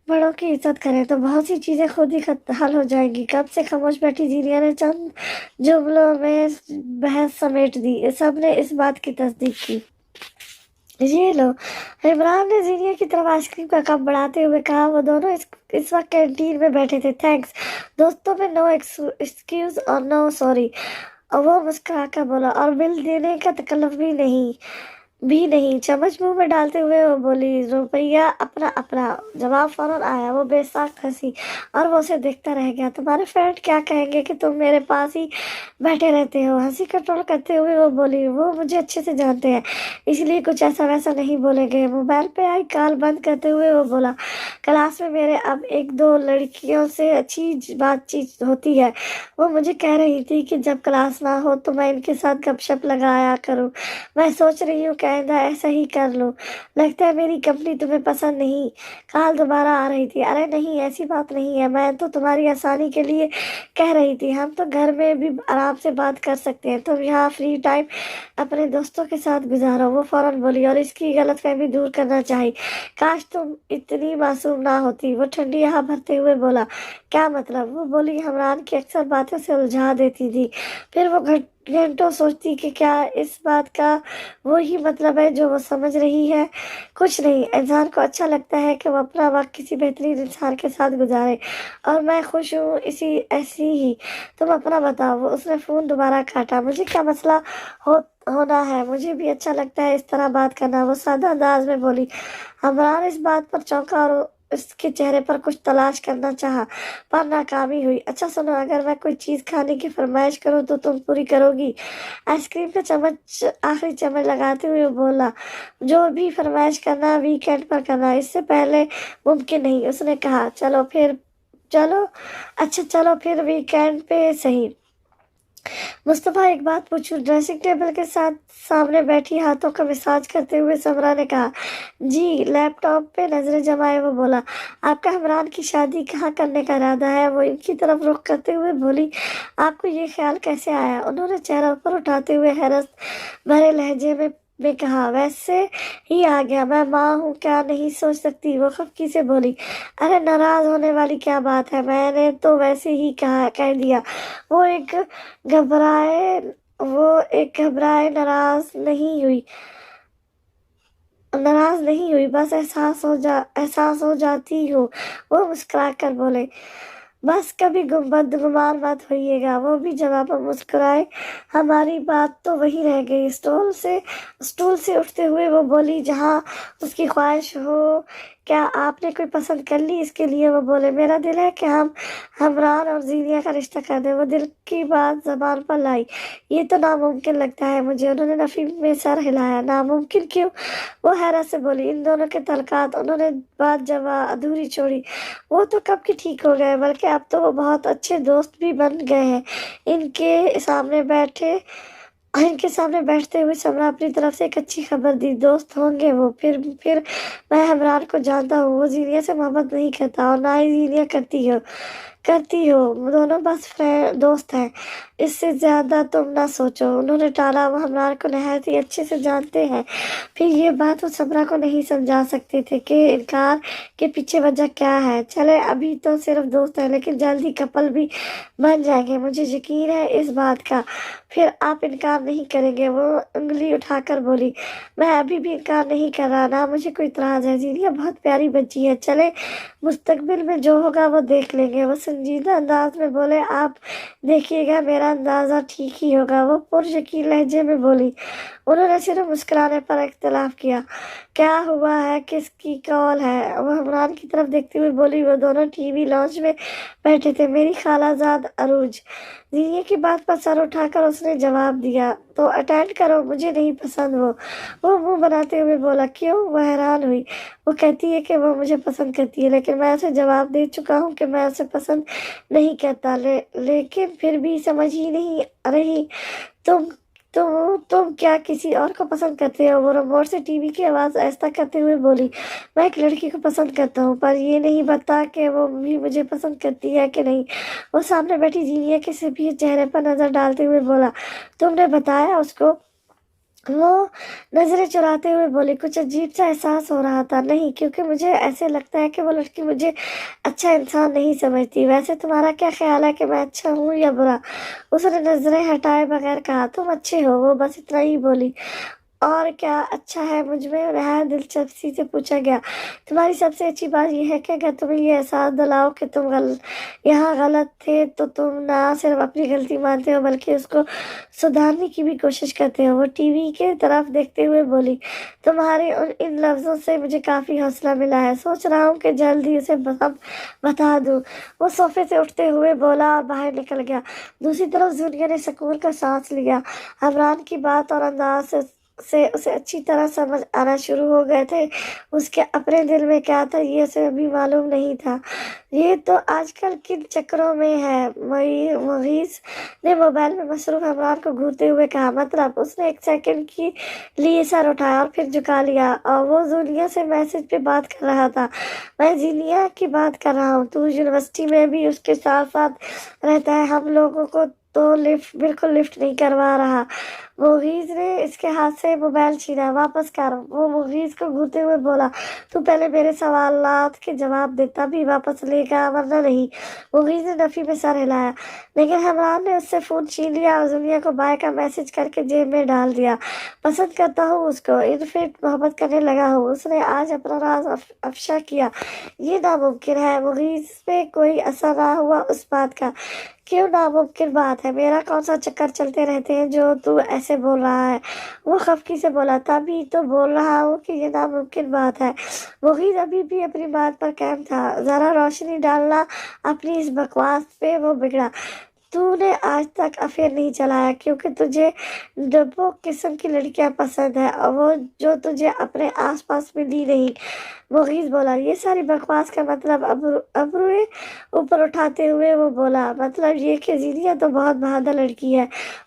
बड़ों की इज्जत करें तो बहुत सी चीजें खुद ही हल हो जाएंगी। कब से खामोश बैठी जीनिया ने चंद जुमलों में बहस समेट दी। सबने इस बात की तस्दीक की। ये लो। इमरान ने जीनिया की तरफ आइसक्रीम का कप बढ़ाते हुए कहा। वो दोनों इस वक्त कैंटीन में बैठे थे। थैंक्स दोस्तों में नो एक्सक्यूज और नो सॉरी। और वो मुस्कुरा कर बोला, और बिल देने का तकल्लुफ भी नहीं। चम्मच मुंह में डालते हुए वो बोली, रुपया अपना अपना। जवाब फौरन आया। वो बेसाख्त हंसी और वो उसे देखता रह गया। तुम्हारे फ्रेंड क्या कहेंगे कि तुम मेरे पास ही बैठे रहते हो? हंसी कंट्रोल करते हुए वो बोली, वो मुझे अच्छे से जानते हैं, इसलिए कुछ ऐसा वैसा नहीं बोलेंगे। मोबाइल पे आई कॉल बंद करते हुए वो बोला, क्लास में मेरे अब 1-2 लड़कियों से अच्छी बातचीत होती है। वो मुझे कह रही थी कि जब क्लास ना हो तो मैं इनके साथ गपशप लगाया करूं। मैं सोच रही हूँ کہ آئندہ ایسا ہی کر لو، لگتا ہے میری کمپنی تمہیں پسند نہیں۔ کال دوبارہ آ رہی تھی۔ ارے نہیں، ایسی بات نہیں ہے، میں تو تمہاری آسانی کے لیے کہہ رہی تھی، ہم تو گھر میں بھی آرام سے بات کر سکتے ہیں، تم یہاں فری ٹائم اپنے دوستوں کے ساتھ گزارو۔ وہ فوراً بولی اور اس کی غلط فہمی دور کرنا چاہی، کاش تم اتنی معصوم نہ ہوتی۔ وہ ٹھنڈی ہوا بھرتے ہوئے بولا، کیا مطلب؟ وہ بولی، حمران کی اکثر باتیں سے الجھا دیتی تھی، پھر وہ گھنٹوں سوچتی کہ کیا اس بات کا وہی مطلب ہے جو وہ سمجھ رہی ہے۔ کچھ نہیں، انسان کو اچھا لگتا ہے کہ وہ اپنا وقت کسی بہترین انسان کے ساتھ گزارے، اور میں خوش ہوں ایسی ہی۔ تم اپنا بتاؤ۔ اس نے فون دوبارہ کاٹا۔ مجھے کیا مسئلہ ہونا ہے، مجھے بھی اچھا لگتا ہے اس طرح بات کرنا، وہ سادہ انداز میں بولی۔ حمران اس بات پر چونکا اور اس کے چہرے پر کچھ تلاش کرنا چاہا، پر ناکامی ہوئی۔ اچھا سنو، اگر میں کوئی چیز کھانے کی فرمائش کروں تو تم پوری کرو گی؟ آئس کریم کا آخری چمچ لگاتے ہوئے بولا، جو بھی فرمائش کرنا ویکینڈ پر کرنا، اس سے پہلے ممکن نہیں۔ اس نے کہا، اچھا چلو پھر ویکینڈ پہ صحیح۔ مصطفیٰ، ایک بات پوچھوں؟ ڈریسنگ ٹیبل کے سامنے بیٹھی ہاتھوں کا مساج کرتے ہوئے سمرا نے کہا۔ جی۔ لیپ ٹاپ پہ نظریں جمائے وہ بولا، آپ کا حمران کی شادی کہاں کرنے کا ارادہ ہے؟ وہ ان کی طرف رخ کرتے ہوئے بولی، آپ کو یہ خیال کیسے آیا؟ انہوں نے چہرہ اوپر اٹھاتے ہوئے حیرت بھرے لہجے میں کہا، ویسے ہی آ گیا، میں ماں ہوں، کیا نہیں سوچ سکتی؟ وہ خفگی سے بولی، ارے ناراض ہونے والی کیا بات ہے، میں نے تو ویسے ہی کہہ دیا۔ وہ ایک گھبرائے ناراض نہیں ہوئی، بس احساس ہو جاتی ہوں۔ وہ مسکرا کر بولے، بس کبھی گمان مت ہوئیے گا۔ وہ بھی جواب میں مسکرائے۔ ہماری بات تو وہی رہ گئی۔ اسٹول سے اٹھتے ہوئے وہ بولی، جہاں اس کی خواہش ہو۔ کیا آپ نے کوئی پسند کر لی؟ اس کے لیے وہ بولے، میرا دل ہے کہ ہم حمران اور زینیہ کا رشتہ کر دیں۔ وہ دل کی بات زبان پر لائی، یہ تو ناممکن لگتا ہے مجھے۔ انہوں نے نفی میں سر ہلایا۔ ناممکن کیوں؟ وہ حیرت سے بولی، ان دونوں کے تعلقات۔ انہوں نے بات ادھوری چھوڑی۔ وہ تو کب کے ٹھیک ہو گئے، بلکہ اب تو وہ بہت اچھے دوست بھی بن گئے ہیں۔ ان کے سامنے بیٹھتے ہوئے سمرا اپنی طرف سے ایک اچھی خبر دی، دوست ہوں گے وہ۔ پھر میں حمران کو جانتا ہوں، وہ زینیہ سے محبت نہیں کرتا، اور نہ ہی زینیہ کرتی ہو، دونوں بس دوست ہیں، اس سے زیادہ تم نہ سوچو۔ انہوں نے ٹالا، وہ حمران کو نہایت ہی اچھے سے جانتے ہیں۔ پھر یہ بات وہ سمرا کو نہیں سمجھا سکتے تھے کہ انکار کے پیچھے وجہ کیا ہے۔ چلے، ابھی تو صرف دوست ہیں، لیکن جلد ہی کپل بھی بن جائیں گے، مجھے یقین ہے اس بات کا۔ پھر آپ انکار نہیں کریں گے؟ وہ انگلی اٹھا کر بولی، میں ابھی بھی انکار نہیں کر رہا، نہ مجھے کوئی اعتراض ہے، زینیہ بہت پیاری بچی ہے، چلے مستقبل میں جو ہوگا وہ دیکھ لیں گے۔ وہ سنجیدہ انداز میں بولے، آپ دیکھیے گا، میرا اندازہ ٹھیک ہی ہوگا۔ وہ پرشکیل لہجے میں بولی۔ انہوں نے صرف مسکرانے پر اختلاف کیا۔ کیا ہوا ہے، کس کی کال ہے؟ وہ حمران کی طرف دیکھتے ہوئے بولی، وہ دونوں ٹی وی لاؤنج میں بیٹھے تھے، میری خالہ زاد عروج۔ زینیہ کی بات پر سر اٹھا کر اس نے جواب دیا، تو اٹینڈ کرو، مجھے نہیں پسند۔ وہ منہ بناتے ہوئے بولا، کیوں؟ وہ حیران ہوئی۔ وہ کہتی ہے کہ وہ مجھے پسند کرتی ہے، لیکن میں اسے جواب دے چکا ہوں کہ میں اسے پسند نہیں کرتا، لیکن پھر بھی سمجھ ہی نہیں رہی، تم کیا کسی اور کو پسند کرتے ہو؟ وہ ریموٹ سے ٹی وی کی آواز آہستہ کرتے ہوئے بولی، میں ایک لڑکی کو پسند کرتا ہوں، پر یہ نہیں بتا کہ وہ بھی مجھے پسند کرتی ہے کہ نہیں۔ وہ سامنے بیٹھی زینیہ کے سفید چہرے پر نظر ڈالتے ہوئے بولا، تم نے بتایا اس کو؟ وہ نظریں چراتے ہوئے بولی، کچھ عجیب سا احساس ہو رہا تھا۔ نہیں، کیونکہ مجھے ایسے لگتا ہے کہ وہ لڑکی مجھے اچھا انسان نہیں سمجھتی۔ ویسے تمہارا کیا خیال ہے کہ میں اچھا ہوں یا برا؟ اس نے نظریں ہٹائے بغیر کہا، تم اچھے ہو۔ وہ بس اتنا ہی بولی۔ اور کیا اچھا ہے مجھ میں؟ نہایت دلچسپی سے پوچھا گیا۔ تمہاری سب سے اچھی بات یہ ہے کہ اگر تمہیں یہ احساس دلاؤ کہ تم یہاں غلط تھے تو تم نہ صرف اپنی غلطی مانتے ہو بلکہ اس کو سدھارنے کی بھی کوشش کرتے ہو۔ وہ ٹی وی کے طرف دیکھتے ہوئے بولی، تمہارے ان لفظوں سے مجھے کافی حوصلہ ملا ہے، سوچ رہا ہوں کہ جلد ہی اسے بتا دوں۔ وہ صوفے سے اٹھتے ہوئے بولا اور باہر نکل گیا۔ دوسری طرف زینیہ نے سکون کا سانس لیا۔ حمران کی بات اور انداز سے سے اسے اچھی طرح سمجھ آنا شروع ہو گئے تھے۔ اس کے اپنے دل میں کیا تھا یہ اسے ابھی معلوم نہیں تھا۔ یہ تو آج کل کن چکروں میں ہے؟ مغیث نے موبائل میں مصروف عمران کو گھورتے ہوئے کہا۔ مطلب؟ اس نے ایک سیکنڈ کے لیے سر اٹھایا اور پھر جھکا لیا۔ اور وہ زولیا سے میسج پہ بات کر رہا تھا۔ میں زینیا کی بات کر رہا ہوں۔ تو یونیورسٹی میں بھی اس کے ساتھ ساتھ رہتا ہے؟ ہم لوگوں کو تو بالکل لفٹ نہیں کروا رہا۔ مغیث نے اس کے ہاتھ سے موبائل چھینا۔ واپس کر، وہ مغیث کو گھورتے ہوئے بولا۔ تو پہلے میرے سوالات کے جواب دے، تبھی واپس لے گا ورنہ نہیں۔ مغیث نے نفی میں سر ہلایا۔ لیکن حمران نے اس سے فون چھین لیا اور زولیا کو بائے کا میسج کر کے جیب میں ڈال دیا۔ پسند کرتا ہوں اس کو، انفیکٹ محبت کرنے لگا ہوں۔ اس نے آج اپنا راز افشا کیا۔ یہ ناممکن ہے۔ مغیث پہ کوئی اثر نہ ہوا اس بات کا۔ کیوں ناممکن بات ہے؟ میرا کون سا چکر چلتے رہتے ہیں جو تو ایسے بول رہا ہے؟ وہ خفگی سے بولا۔ تبھی تو بول رہا ہوں کہ یہ ناممکن بات ہے۔ مغیث ابھی بھی اپنی بات پر قائم تھا۔ ذرا روشنی ڈالنا اپنی اس بکواس پہ۔ وہ بگڑا۔ تو نے آج تک افیئر نہیں چلایا کیونکہ تجھے ڈبو قسم کی لڑکیاں پسند ہیں، اور وہ جو تجھے اپنے آس پاس ملی نہیں۔ مغیث بولا۔ یہ ساری بکواس کا مطلب؟ ابروئے اوپر اٹھاتے ہوئے وہ بولا۔ مطلب یہ کہ زینیا تو بہت بہادر لڑکی ہے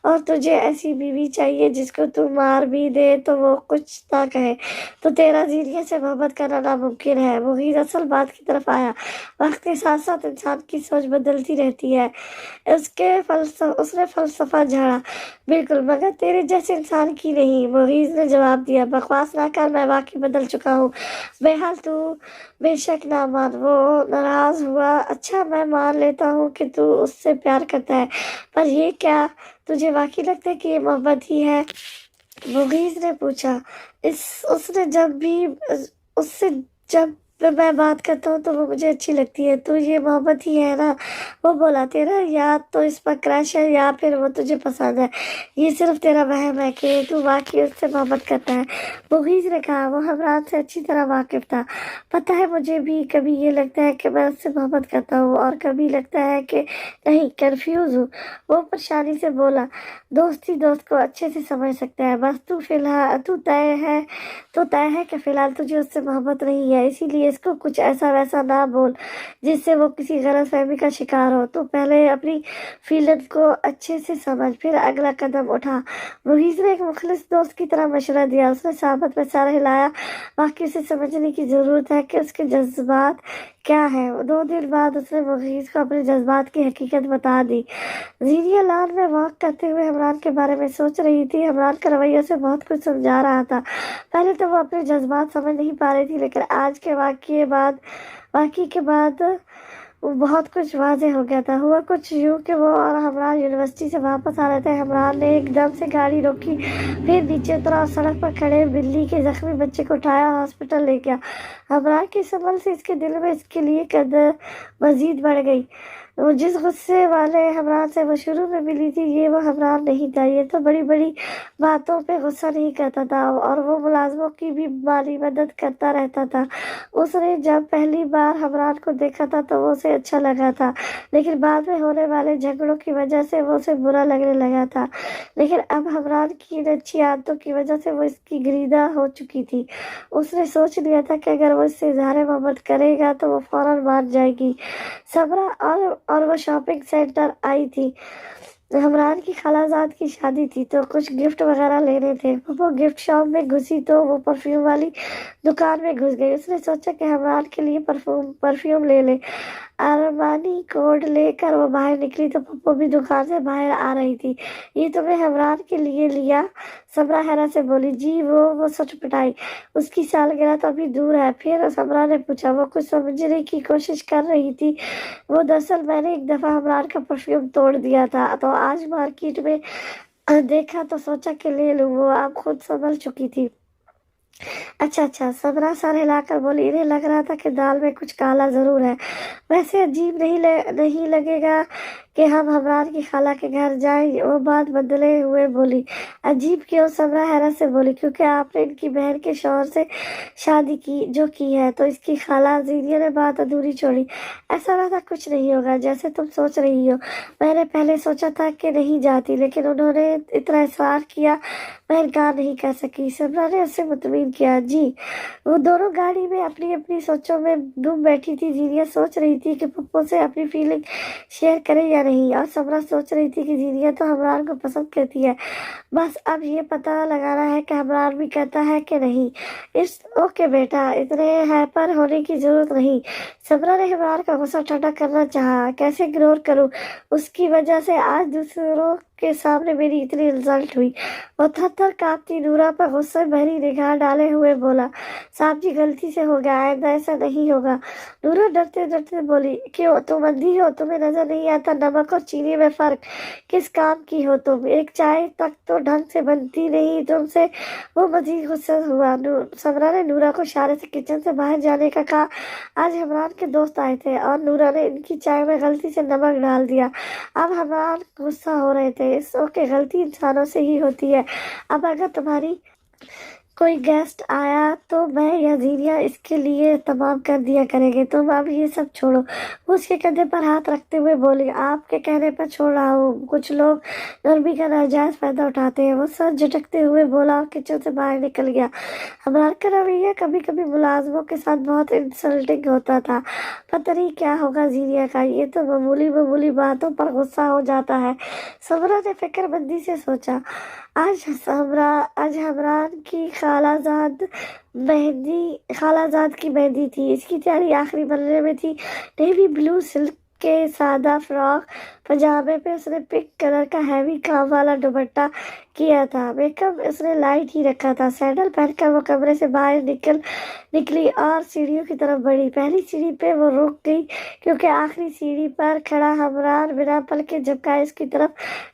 اور تجھے ایسی بیوی چاہیے جس کو تو مار بھی دے تو وہ کچھ نہ کہے۔ تو تیرا زینیا سے محبت کرنا ناممکن ہے۔ مغیث اصل بات کی طرف آیا۔ وقت کے ساتھ ساتھ انسان کی سوچ بدلتی رہتی ہے۔ اس نے فلسفہ جھاڑا۔ بالکل، مگر تیرے جیسے انسان کی نہیں۔ مغیث نے جواب دیا۔ بکواس نہ کر، میں واقعی بدل چکا ہوں۔ بہرحال تو بے شک نہ مان۔ وہ ناراض ہوا۔ اچھا، میں مان لیتا ہوں کہ تو اس سے پیار کرتا ہے، پر یہ کیا تجھے واقعی لگتا ہے کہ یہ محبت ہی ہے؟ مغیث نے پوچھا۔ اس سے جب میں بات کرتا ہوں تو وہ مجھے اچھی لگتی ہے، تو یہ محبت ہی ہے نا؟ وہ بولا۔ تیرا یا تو اس پر کرش ہے یا پھر وہ تجھے پسند ہے۔ یہ صرف تیرا وہم ہے کہ تو واقعی اس سے محبت کرتا ہے۔ مغیث نے کہا۔ وہ حمران سے اچھی طرح واقف تھا۔ پتہ ہے، مجھے بھی کبھی یہ لگتا ہے کہ میں اس سے محبت کرتا ہوں اور کبھی لگتا ہے کہ نہیں، کنفیوز ہوں۔ وہ پریشانی سے بولا۔ دوست ہی دوست کو اچھے سے سمجھ سکتا ہے۔ بس تو طے ہے کہ فی الحال تجھے اس سے محبت نہیں ہے، اسی لیے اس کو کچھ ایسا ویسا نہ بول جس سے وہ کسی غلط فہمی کا شکار ہو۔ تو پہلے اپنی فیلنگ کو اچھے سے سمجھ، پھر اگلا قدم اٹھا۔ مغیث نے ایک مخلص دوست کی طرح مشورہ دیا۔ اس نے ثابت میں سر ہلایا۔ واقعی اسے سمجھنے کی ضرورت ہے کہ اس کے جذبات کیا ہیں۔ 2 دن بعد اس نے مغیث کو اپنے جذبات کی حقیقت بتا دی۔ زینیا لان میں واک کرتے ہوئے حمران کے بارے میں سوچ رہی تھی۔ حمران کا رویہ اسے بہت کچھ سمجھا رہا تھا۔ پہلے تو وہ اپنے جذبات سمجھ نہیں پا رہی تھی، لیکن آج کے واقعے کے بعد بہت کچھ واضح ہو گیا تھا۔ ہوا کچھ یوں کہ وہ اور حمران یونیورسٹی سے واپس آ رہے تھے۔ حمران نے ایک دم سے گاڑی روکی، پھر نیچے اترا اور سڑک پر کھڑے بلی کے زخمی بچے کو اٹھایا اور ہاسپٹل لے گیا۔ حمران کے اس عمل سے اس کے دل میں اس کے لیے قدر مزید بڑھ گئی۔ وہ جس غصے والے حمران سے وہ شروع میں ملی تھی، یہ وہ حمران نہیں تھا۔ یہ تو بڑی بڑی باتوں پہ غصہ نہیں کرتا تھا، اور وہ ملازموں کی بھی مالی مدد کرتا رہتا تھا۔ اس نے جب پہلی بار حمران کو دیکھا تھا تو وہ اسے اچھا لگا تھا، لیکن بعد میں ہونے والے جھگڑوں کی وجہ سے وہ اسے برا لگنے لگا تھا۔ لیکن اب حمران کی ان اچھی عادتوں کی وجہ سے وہ اس کی گریدہ ہو چکی تھی۔ اس نے سوچ لیا تھا کہ اگر وہ اس سے اظہار محبت کرے گا تو وہ فوراً مان جائے گی۔ سمرا اور وہ شاپنگ سینٹر آئی تھی۔ حمران کی خالہ زاد کی شادی تھی تو کچھ گفٹ وغیرہ لینے تھے۔ وہ گفٹ شاپ میں گھسی تو وہ پرفیوم والی دکان میں گھس گئی۔ اس نے سوچا کہ حمران کے لیے پرفیوم لے لے۔ ارمانی کوڈ لے کر وہ باہر نکلی تو پپو بھی دکان سے باہر آ رہی تھی۔ یہ تم نے حمران کے لیے لیا؟ سمرا حیرت سے بولی۔ جی، وہ سچ پٹائی۔ اس کی سالگرہ تو ابھی دور ہے۔ پھر سمرا نے پوچھا۔ وہ کچھ سمجھنے کی کوشش کر رہی تھی۔ وہ دراصل میں نے ایک دفعہ حمران کا پرفیوم توڑ دیا تھا تو آج مارکیٹ میں دیکھا تو سوچا کہ لے لوں۔ وہ اب خود سنبھل چکی تھی۔ اچھا، سمرا سر ہلا کر بولی۔ انہیں لگ رہا تھا کہ دال میں کچھ کالا ضرور ہے۔ ویسے عجیب نہیں لگے گا कि हम हमरान की खाला के घर जाएं। वो बात बदले हुए बोली, अजीब क्यों? समरा हैरत से बोली, क्योंकि आपने इनकी बहन के शौहर से शादी की है तो इसकी खाला। जीनिया ने बात अधूरी छोड़ी, ऐसा वैसा कुछ नहीं होगा जैसे तुम सोच रही हो। मैंने पहले सोचा था कि नहीं जाती, लेकिन उन्होंने इतना इसरार किया, मैं इनकार नहीं कर सकी। समरा ने उसे मुतमिन किया। जी। वो दोनों गाड़ी में अपनी अपनी सोचों में डूब बैठी थी। जीनिया सोच रही थी कि पप्पू से अपनी फीलिंग शेयर करे या नहीं, और समरा सोच रही थी कि जीनिया तो हमरान को पसंद करती है, बस अब ये पता लगाना है कि हमरान भी कहता है कि नहीं। इस ओके बेटा, इतने हाइपर होने की जरूरत नहीं। समरा ने हमरान का गुस्सा ठंडा करना चाहा। कैसे इग्नोर करूं? उसकी वजह से आज दूसरों के सामने मेरी इतनी इंसल्ट हुई। वो थर थर कांपती नूरा पर गुस्से भरी निगाह डाले हुए बोला, साहब जी गलती से हो गया, आइंदा ऐसा नहीं होगा। नूरा डरते डरते बोली, क्यों? तुम अंधी हो? तुम्हें नजर नहीं आता नमक और चीनी में फर्क? किस काम की हो तुम? एक चाय तक तो ढंग से बनती नहीं तुमसे। वो मजीद गुस्सा हुआ। समरा ने नूरा को इशारे से किचन से बाहर जाने का कहा। आज हमरान के दोस्त आए थे और नूरा ने इनकी चाय में गलती से नमक डाल दिया। अब हमरान गुस्सा हो रहे थे। इस ओके, गलती इंसानों से ही होती है। अब अगर तुम्हारी कोई गेस्ट आया तो मैं या जीनिया इसके लिए तमाम कर दिया करेंगे, तुम अब ये सब छोड़ो। वो उसके कंधे पर हाथ रखते हुए बोली, आपके कहने पर छोड़ रहा हूँ। कुछ लोग नरमी का नाजायज फायदा उठाते हैं। वो सर झटकते हुए बोला और किचन से बाहर निकल गया। हमरान का रवैया कभी कभी मुलाजमों के साथ बहुत इंसल्टिंग होता था। पता नहीं क्या होगा जीनिया का, ये तो मामूली मामूली बातों पर गुस्सा हो जाता है। समरा ने फिक्रमंदी से सोचा, आज हमरान की खालाजाद की मेहंदी थी। इसकी तैयारी आखिरी मरहले में थी। नेवी ब्लू सिल्क के सादा फ्रॉक पजामे पे उसने पिंक कलर का हैवी काम वाला दुपट्टा किया था। मेकअप उसने लाइट ही रखा था। सैंडल पहनकर वो कमरे से बाहर निकली और सीढ़ियों की तरफ बढ़ी। पहली सीढ़ी पे वो रुक गई क्योंकि आखिरी सीढ़ी पर खड़ा हमरान बिना पलके झपकाए उसकी तरफ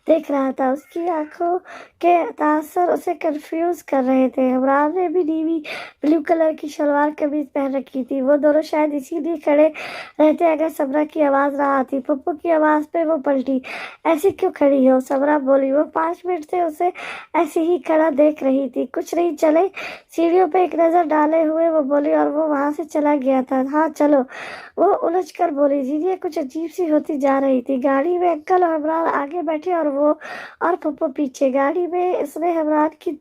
देख रहा था। उसकी आंखों के तासर उसे कंफ्यूज कर रहे थे। हमरान ने भी नीवी ब्लू कलर की शलवार कमीज पहन रखी थी। वो दोनों शायद इसीलिए खड़े रहते अगर समरा की आवाज ना आती। पप्पू की आवाज पे वो पलटी, ऐसी क्यों खड़ी हो? समरा बोली। वो 5 मिनट से उसे ऐसे ही खड़ा देख रही थी। कुछ नहीं, चले? सीढ़ियों पे एक नजर डाले हुए वो बोली और वो वहां से चला गया था। हाँ चलो, वो उलझ कर बोली। जीनिया कुछ अजीब सी होती जा रही थी। गाड़ी में अंकल और हमरान आगे बैठे और वो और पप्पू पीछे। गाड़ी में इसने हमरान की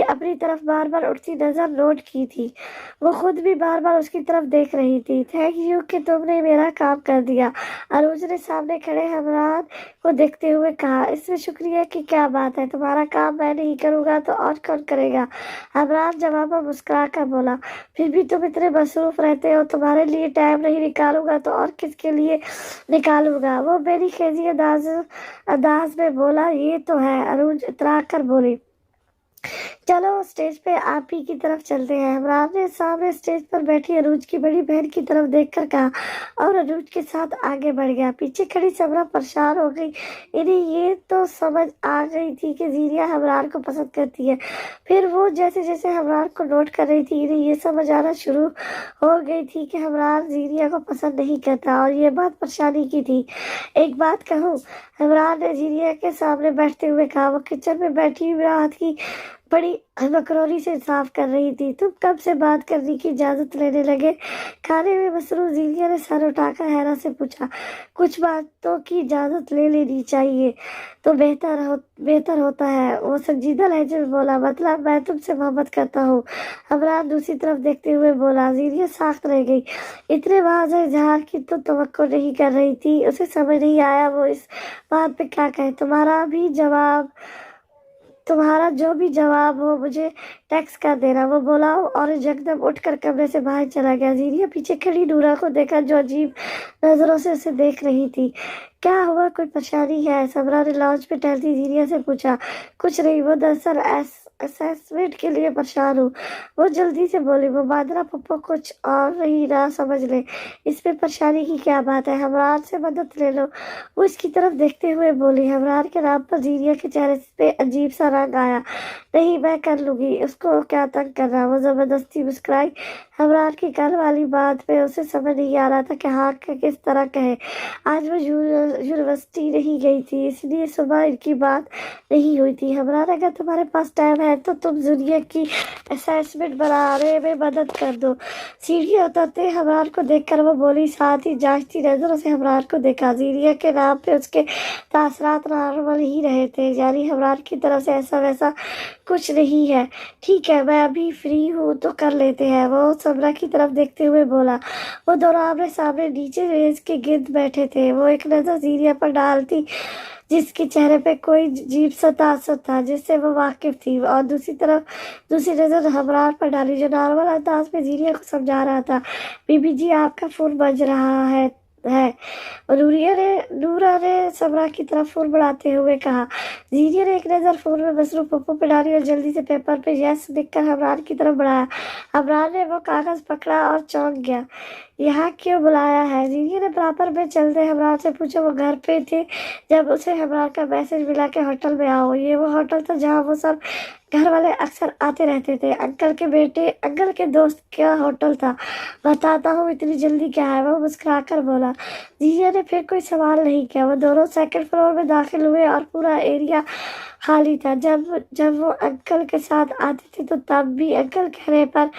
अपनी तरफ बार बार उठती नजर नोट की थी। वो खुद भी बार बार उसकी तरफ देख रही थी। थैंक यू कि तुमने मेरा काम कर दिया, अरुज ने सामने खड़े हमरान को देखते हुए कहा। इसमें शुक्रिया की क्या बात है? तुम्हारा काम मैं नहीं करूंगा तो और कौन करेगा? हमरान जवाब में मुस्कुरा कर बोला, फिर भी तुम इतने मसरूफ रहते हो, तुम्हारे लिए टाइम नहीं निकालूंगा तो और किसके लिए निकालूंगा? वो मेरी खेजी अंदाज में बोला। ये तो है, अरुज इतरा कर बोली। चलो स्टेज पे आप ही की तरफ चलते हैं। हमरान ने सामने स्टेज पर बैठी अरूज की बड़ी बहन की तरफ देखकर कहा और अरूज के साथ आगे बढ़ गया। पीछे खड़ी समरा परेशान हो गई। इन्हें ये तो समझ आ गई थी कि जीनिया हमरान को पसंद करती है। फिर वो जैसे जैसे हमरान को नोट कर रही थी, इन्हें ये समझ आना शुरू हो गई थी कि हमरान जीनिया को पसंद नहीं करता, और ये बात परेशानी की थी। एक बात कहूँ, हमरान ने जीनिया के सामने बैठते हुए कहा। वो किचन में बैठी राहत की बड़ी मकरोनी से साफ कर रही थी। तुम कब से बात करने की इजाजत लेने लगे? खाने में मसरूफ जीनिया ने सर उठाकर हैरा से पूछा। कुछ बातों की इजाजत ले लेनी चाहिए तो बेहतर होता है। वो संजीदा लहजे में बोला, मतलब मैं तुमसे मोहब्बत करता हूँ। हमरान दूसरी तरफ देखते हुए बोला। जीनिया साख्त रह गई। इतने वाज़ेह इजहार की तो तवक्को नहीं कर रही थी। उसे समझ नहीं आया वो इस बात पे क्या कहे। तुम्हारा जो भी जवाब हो मुझे टेक्स्ट कर देना, वो बोला और यकदम उठकर कमरे से बाहर चला गया। जीनिया पीछे खड़ी नूरा को देखा जो अजीब नजरों से उसे देख रही थी। क्या हुआ, कोई परेशानी है? समरा ने लॉन्च पे टहलती जीनिया से पूछा। कुछ नहीं, वो दरअसल असेसमेंट के लिए परेशान हूँ। वो जल्दी से बोली, मुबादला पप्पा कुछ और नहीं ना समझ ले, इसमें परेशानी की क्या बात है, हमरार से मदद ले लो। वो इसकी तरफ देखते हुए बोली, हमरार के नाम पर जीनिया के चेहरे पे अजीब सा रंग आया। नहीं, मैं कर लूंगी, उसको क्या तंग करना। वो जबरदस्ती मुस्कुराई। हमरार की कल वाली बात पे उसे समझ नहीं आ रहा था कि हाँ किस तरह कहे। आज वो यूनिवर्सिटी नहीं गई थी, इसलिए सुबह इनकी बात नहीं हुई थी। हमरार, अगर तुम्हारे पास टाइम है तो तुम जूनियर की असेसमेंट बनाने में मदद कर दो। सीढ़ी उतरते हमरार को देखकर वो बोली, साथ ही जांचती नजरों से हमरार को देखा। जीनिया के नाम पे उसके तासरात नॉर्मल ही रहे थे, यानी हमरार की तरफ से ऐसा वैसा कुछ नहीं है। ठीक है, मैं अभी फ्री हूँ तो कर लेते हैं। वो समरा की तरफ देखते हुए बोला। वो दोनों आमने सामने नीचे मेज के गिर्द बैठे थे। वो एक नजर जीनिया पर डालती, जिसके चेहरे पे कोई अजीब सा तासुर था जिससे वो वाकिफ थी, और दूसरी नजर हमरार पर डाली, जो नॉर्मल अंदाज में जीनिया को समझा रहा था। बीबी जी, आपका फोन बज रहा है। और नूरा ने समरा की तरफ फोन बढ़ाते हुए कहा। जीनिया ने एक नजर फोन में मसरूफ पप्पो पे डाली और जल्दी से पेपर पे यस लिखकर हमरार की तरफ बढ़ाया। हमरार ने वो कागज पकड़ा और चौंक गया। यहाँ क्यों बुलाया है? जीनिया ने बराबर में चलते हमरार से पूछा। वो घर पे थे जब उसे हमरार का मैसेज मिला कि होटल में आओ। ये वो होटल था जहाँ वो सब घर वाले अक्सर आते रहते थे। अंकल के दोस्त का होटल था। बताता हूँ, इतनी जल्दी क्या है? वो मुस्कुराकर बोला। जीनिया ने फिर कोई सवाल नहीं किया। वो दोनों सेकंड फ्लोर में दाखिल हुए और पूरा एरिया खाली था। जब वो अंकल के साथ आते थे तो तब भी अंकल कहने पर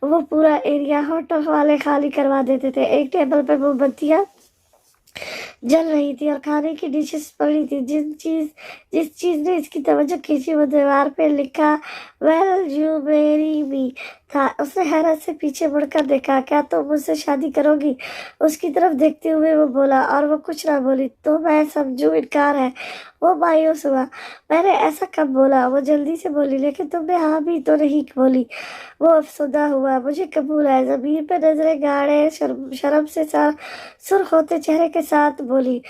वो पूरा एरिया होटल वाले खाली करवा देते थे। एक टेबल पर मोमबत्तियां जल रही थी और खाने की डिशेस पड़ी थी। जिस चीज ने इसकी तवज्जो खींची वो दीवार पे लिखा वेल यू मेरी मी था। उसने हैरत से पीछे मुड़कर देखा। क्या तुम मुझसे शादी करोगी? उसकी तरफ देखते हुए वो बोला, और वो कुछ ना बोली। तो मैं समझू इनकार है। वो मायूस हुआ। मैंने ऐसा कब बोला? वो जल्दी से बोली। लेकिन तुमने हाँ भी तो नहीं बोली। वो अफसुदा हुआ। मुझे कबूल है। जमीन पे नजरें गाड़े शर्म से सुर्ख होते चेहरे के साथ बोली,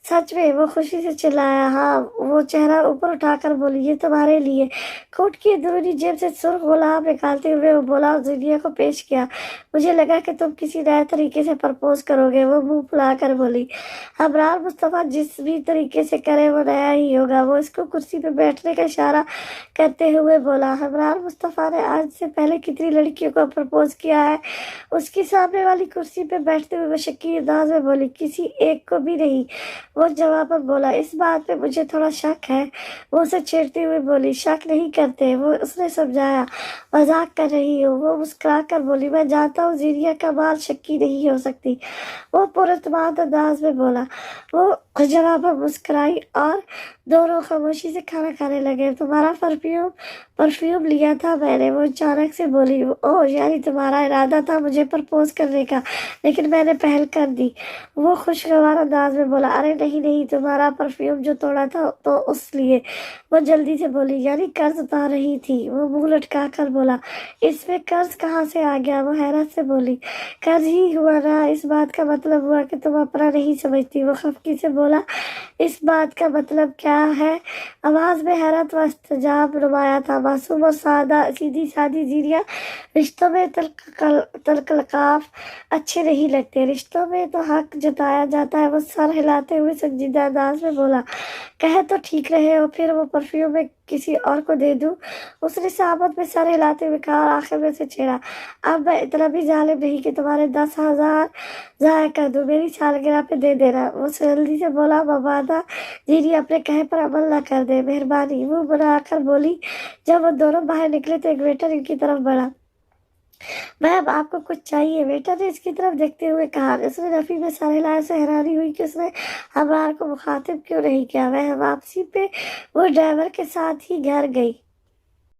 सच में? वो खुशी से चिल्लाया। हाँ। वो चेहरा ऊपर उठाकर बोली, ये तुम्हारे लिए। कोट की अंदरूनी जेब से सुर्ख गुलाब निकालते हुए वो बोला और जुनिया को पेश किया। मुझे लगा कि तुम किसी नए तरीके से प्रपोज करोगे। वो मुंह फुलाकर बोली। हमरार, मुस्तफा जिस भी तरीके से करे वो नया ही होगा। वो इसको कुर्सी पे बैठने का इशारा करते हुए बोला। हमरार, मुस्तफा ने आज से पहले कितनी लड़कियों को प्रपोज किया है? उसकी सामने वाली कुर्सी पे बैठते हुए वो शक्की अंदाज में बोली, किसी एक को भी नहीं। वो जवाब में बोला, इस बात पे मुझे थोड़ा शक है। वो उसे छेड़ते हुए बोली, शक नहीं करते। वो उसने समझाया, मजाक कर रही हूँ। वो मुस्कुरा कर बोली, मैं जानता हूँ जीनिया का बाल शक्की नहीं हो सकती। वो पुरस्माद अंदाज में बोला। वो जवाब में मुस्कुराई और दोनों खामोशी से खाना खाने लगे। तुम्हारा परफ्यूम लिया था मैंने। वो अचानक से बोली। ओह, यानी तुम्हारा इरादा था मुझे प्रपोज करने का, लेकिन मैंने पहल कर दी। वो खुशगवार अंदाज में बोला, अरे नहीं, तुम्हारा परफ्यूम जो तोड़ा था तो उस लिए। वो जल्दी से बोली, यानी कर्ज उतार रही थी। वो मुंह लटका कर बोला, इसमें कर्ज कहाँ से आ गया? वो हैरत से बोली, कर्ज ही हुआ ना। इस बात का मतलब हुआ कि तुम अपना नहीं समझती। वो खफकी से बोला, इस बात का मतलब क्या है? आवाज में हैरत व इस्तजाब नुमाया था। मासूम और सीधी सादी जीनिया रिश्तों में तलकलकाफ अच्छे नहीं लगते। रिश्तों में तो हक जताया जाता है। वो सर हिलाते हुए संजीदा अंदाज में बोला, कहे तो ठीक रहे हो, फिर वो परफ्यूम में किसी और को दे दूं? उसने सामत में सर हिलाते हुए कहा और आखिर में से छेड़ा, अब मैं इतना भी जालिम नहीं कि तुम्हारे 10,000 जाया कर दूं। मेरी सालगिरह पे दे देना। वो जल्दी से बोला, मबादा जीनी अपने कहे पर अमल ना कर दे, मेहरबानी। वो बनाकर बोली। जब वो दोनों बाहर निकले तो एक वेटर इनकी तरफ बढ़ा। मैम, आपको कुछ चाहिए? वेटर ने इसकी तरफ देखते हुए कहा। उसने रफी में सर हिलाया से हैरानी हुई कि उसने हमरार को मुखातिब क्यों नहीं किया। वह वापसी पे वो ड्राइवर के साथ ही घर गई।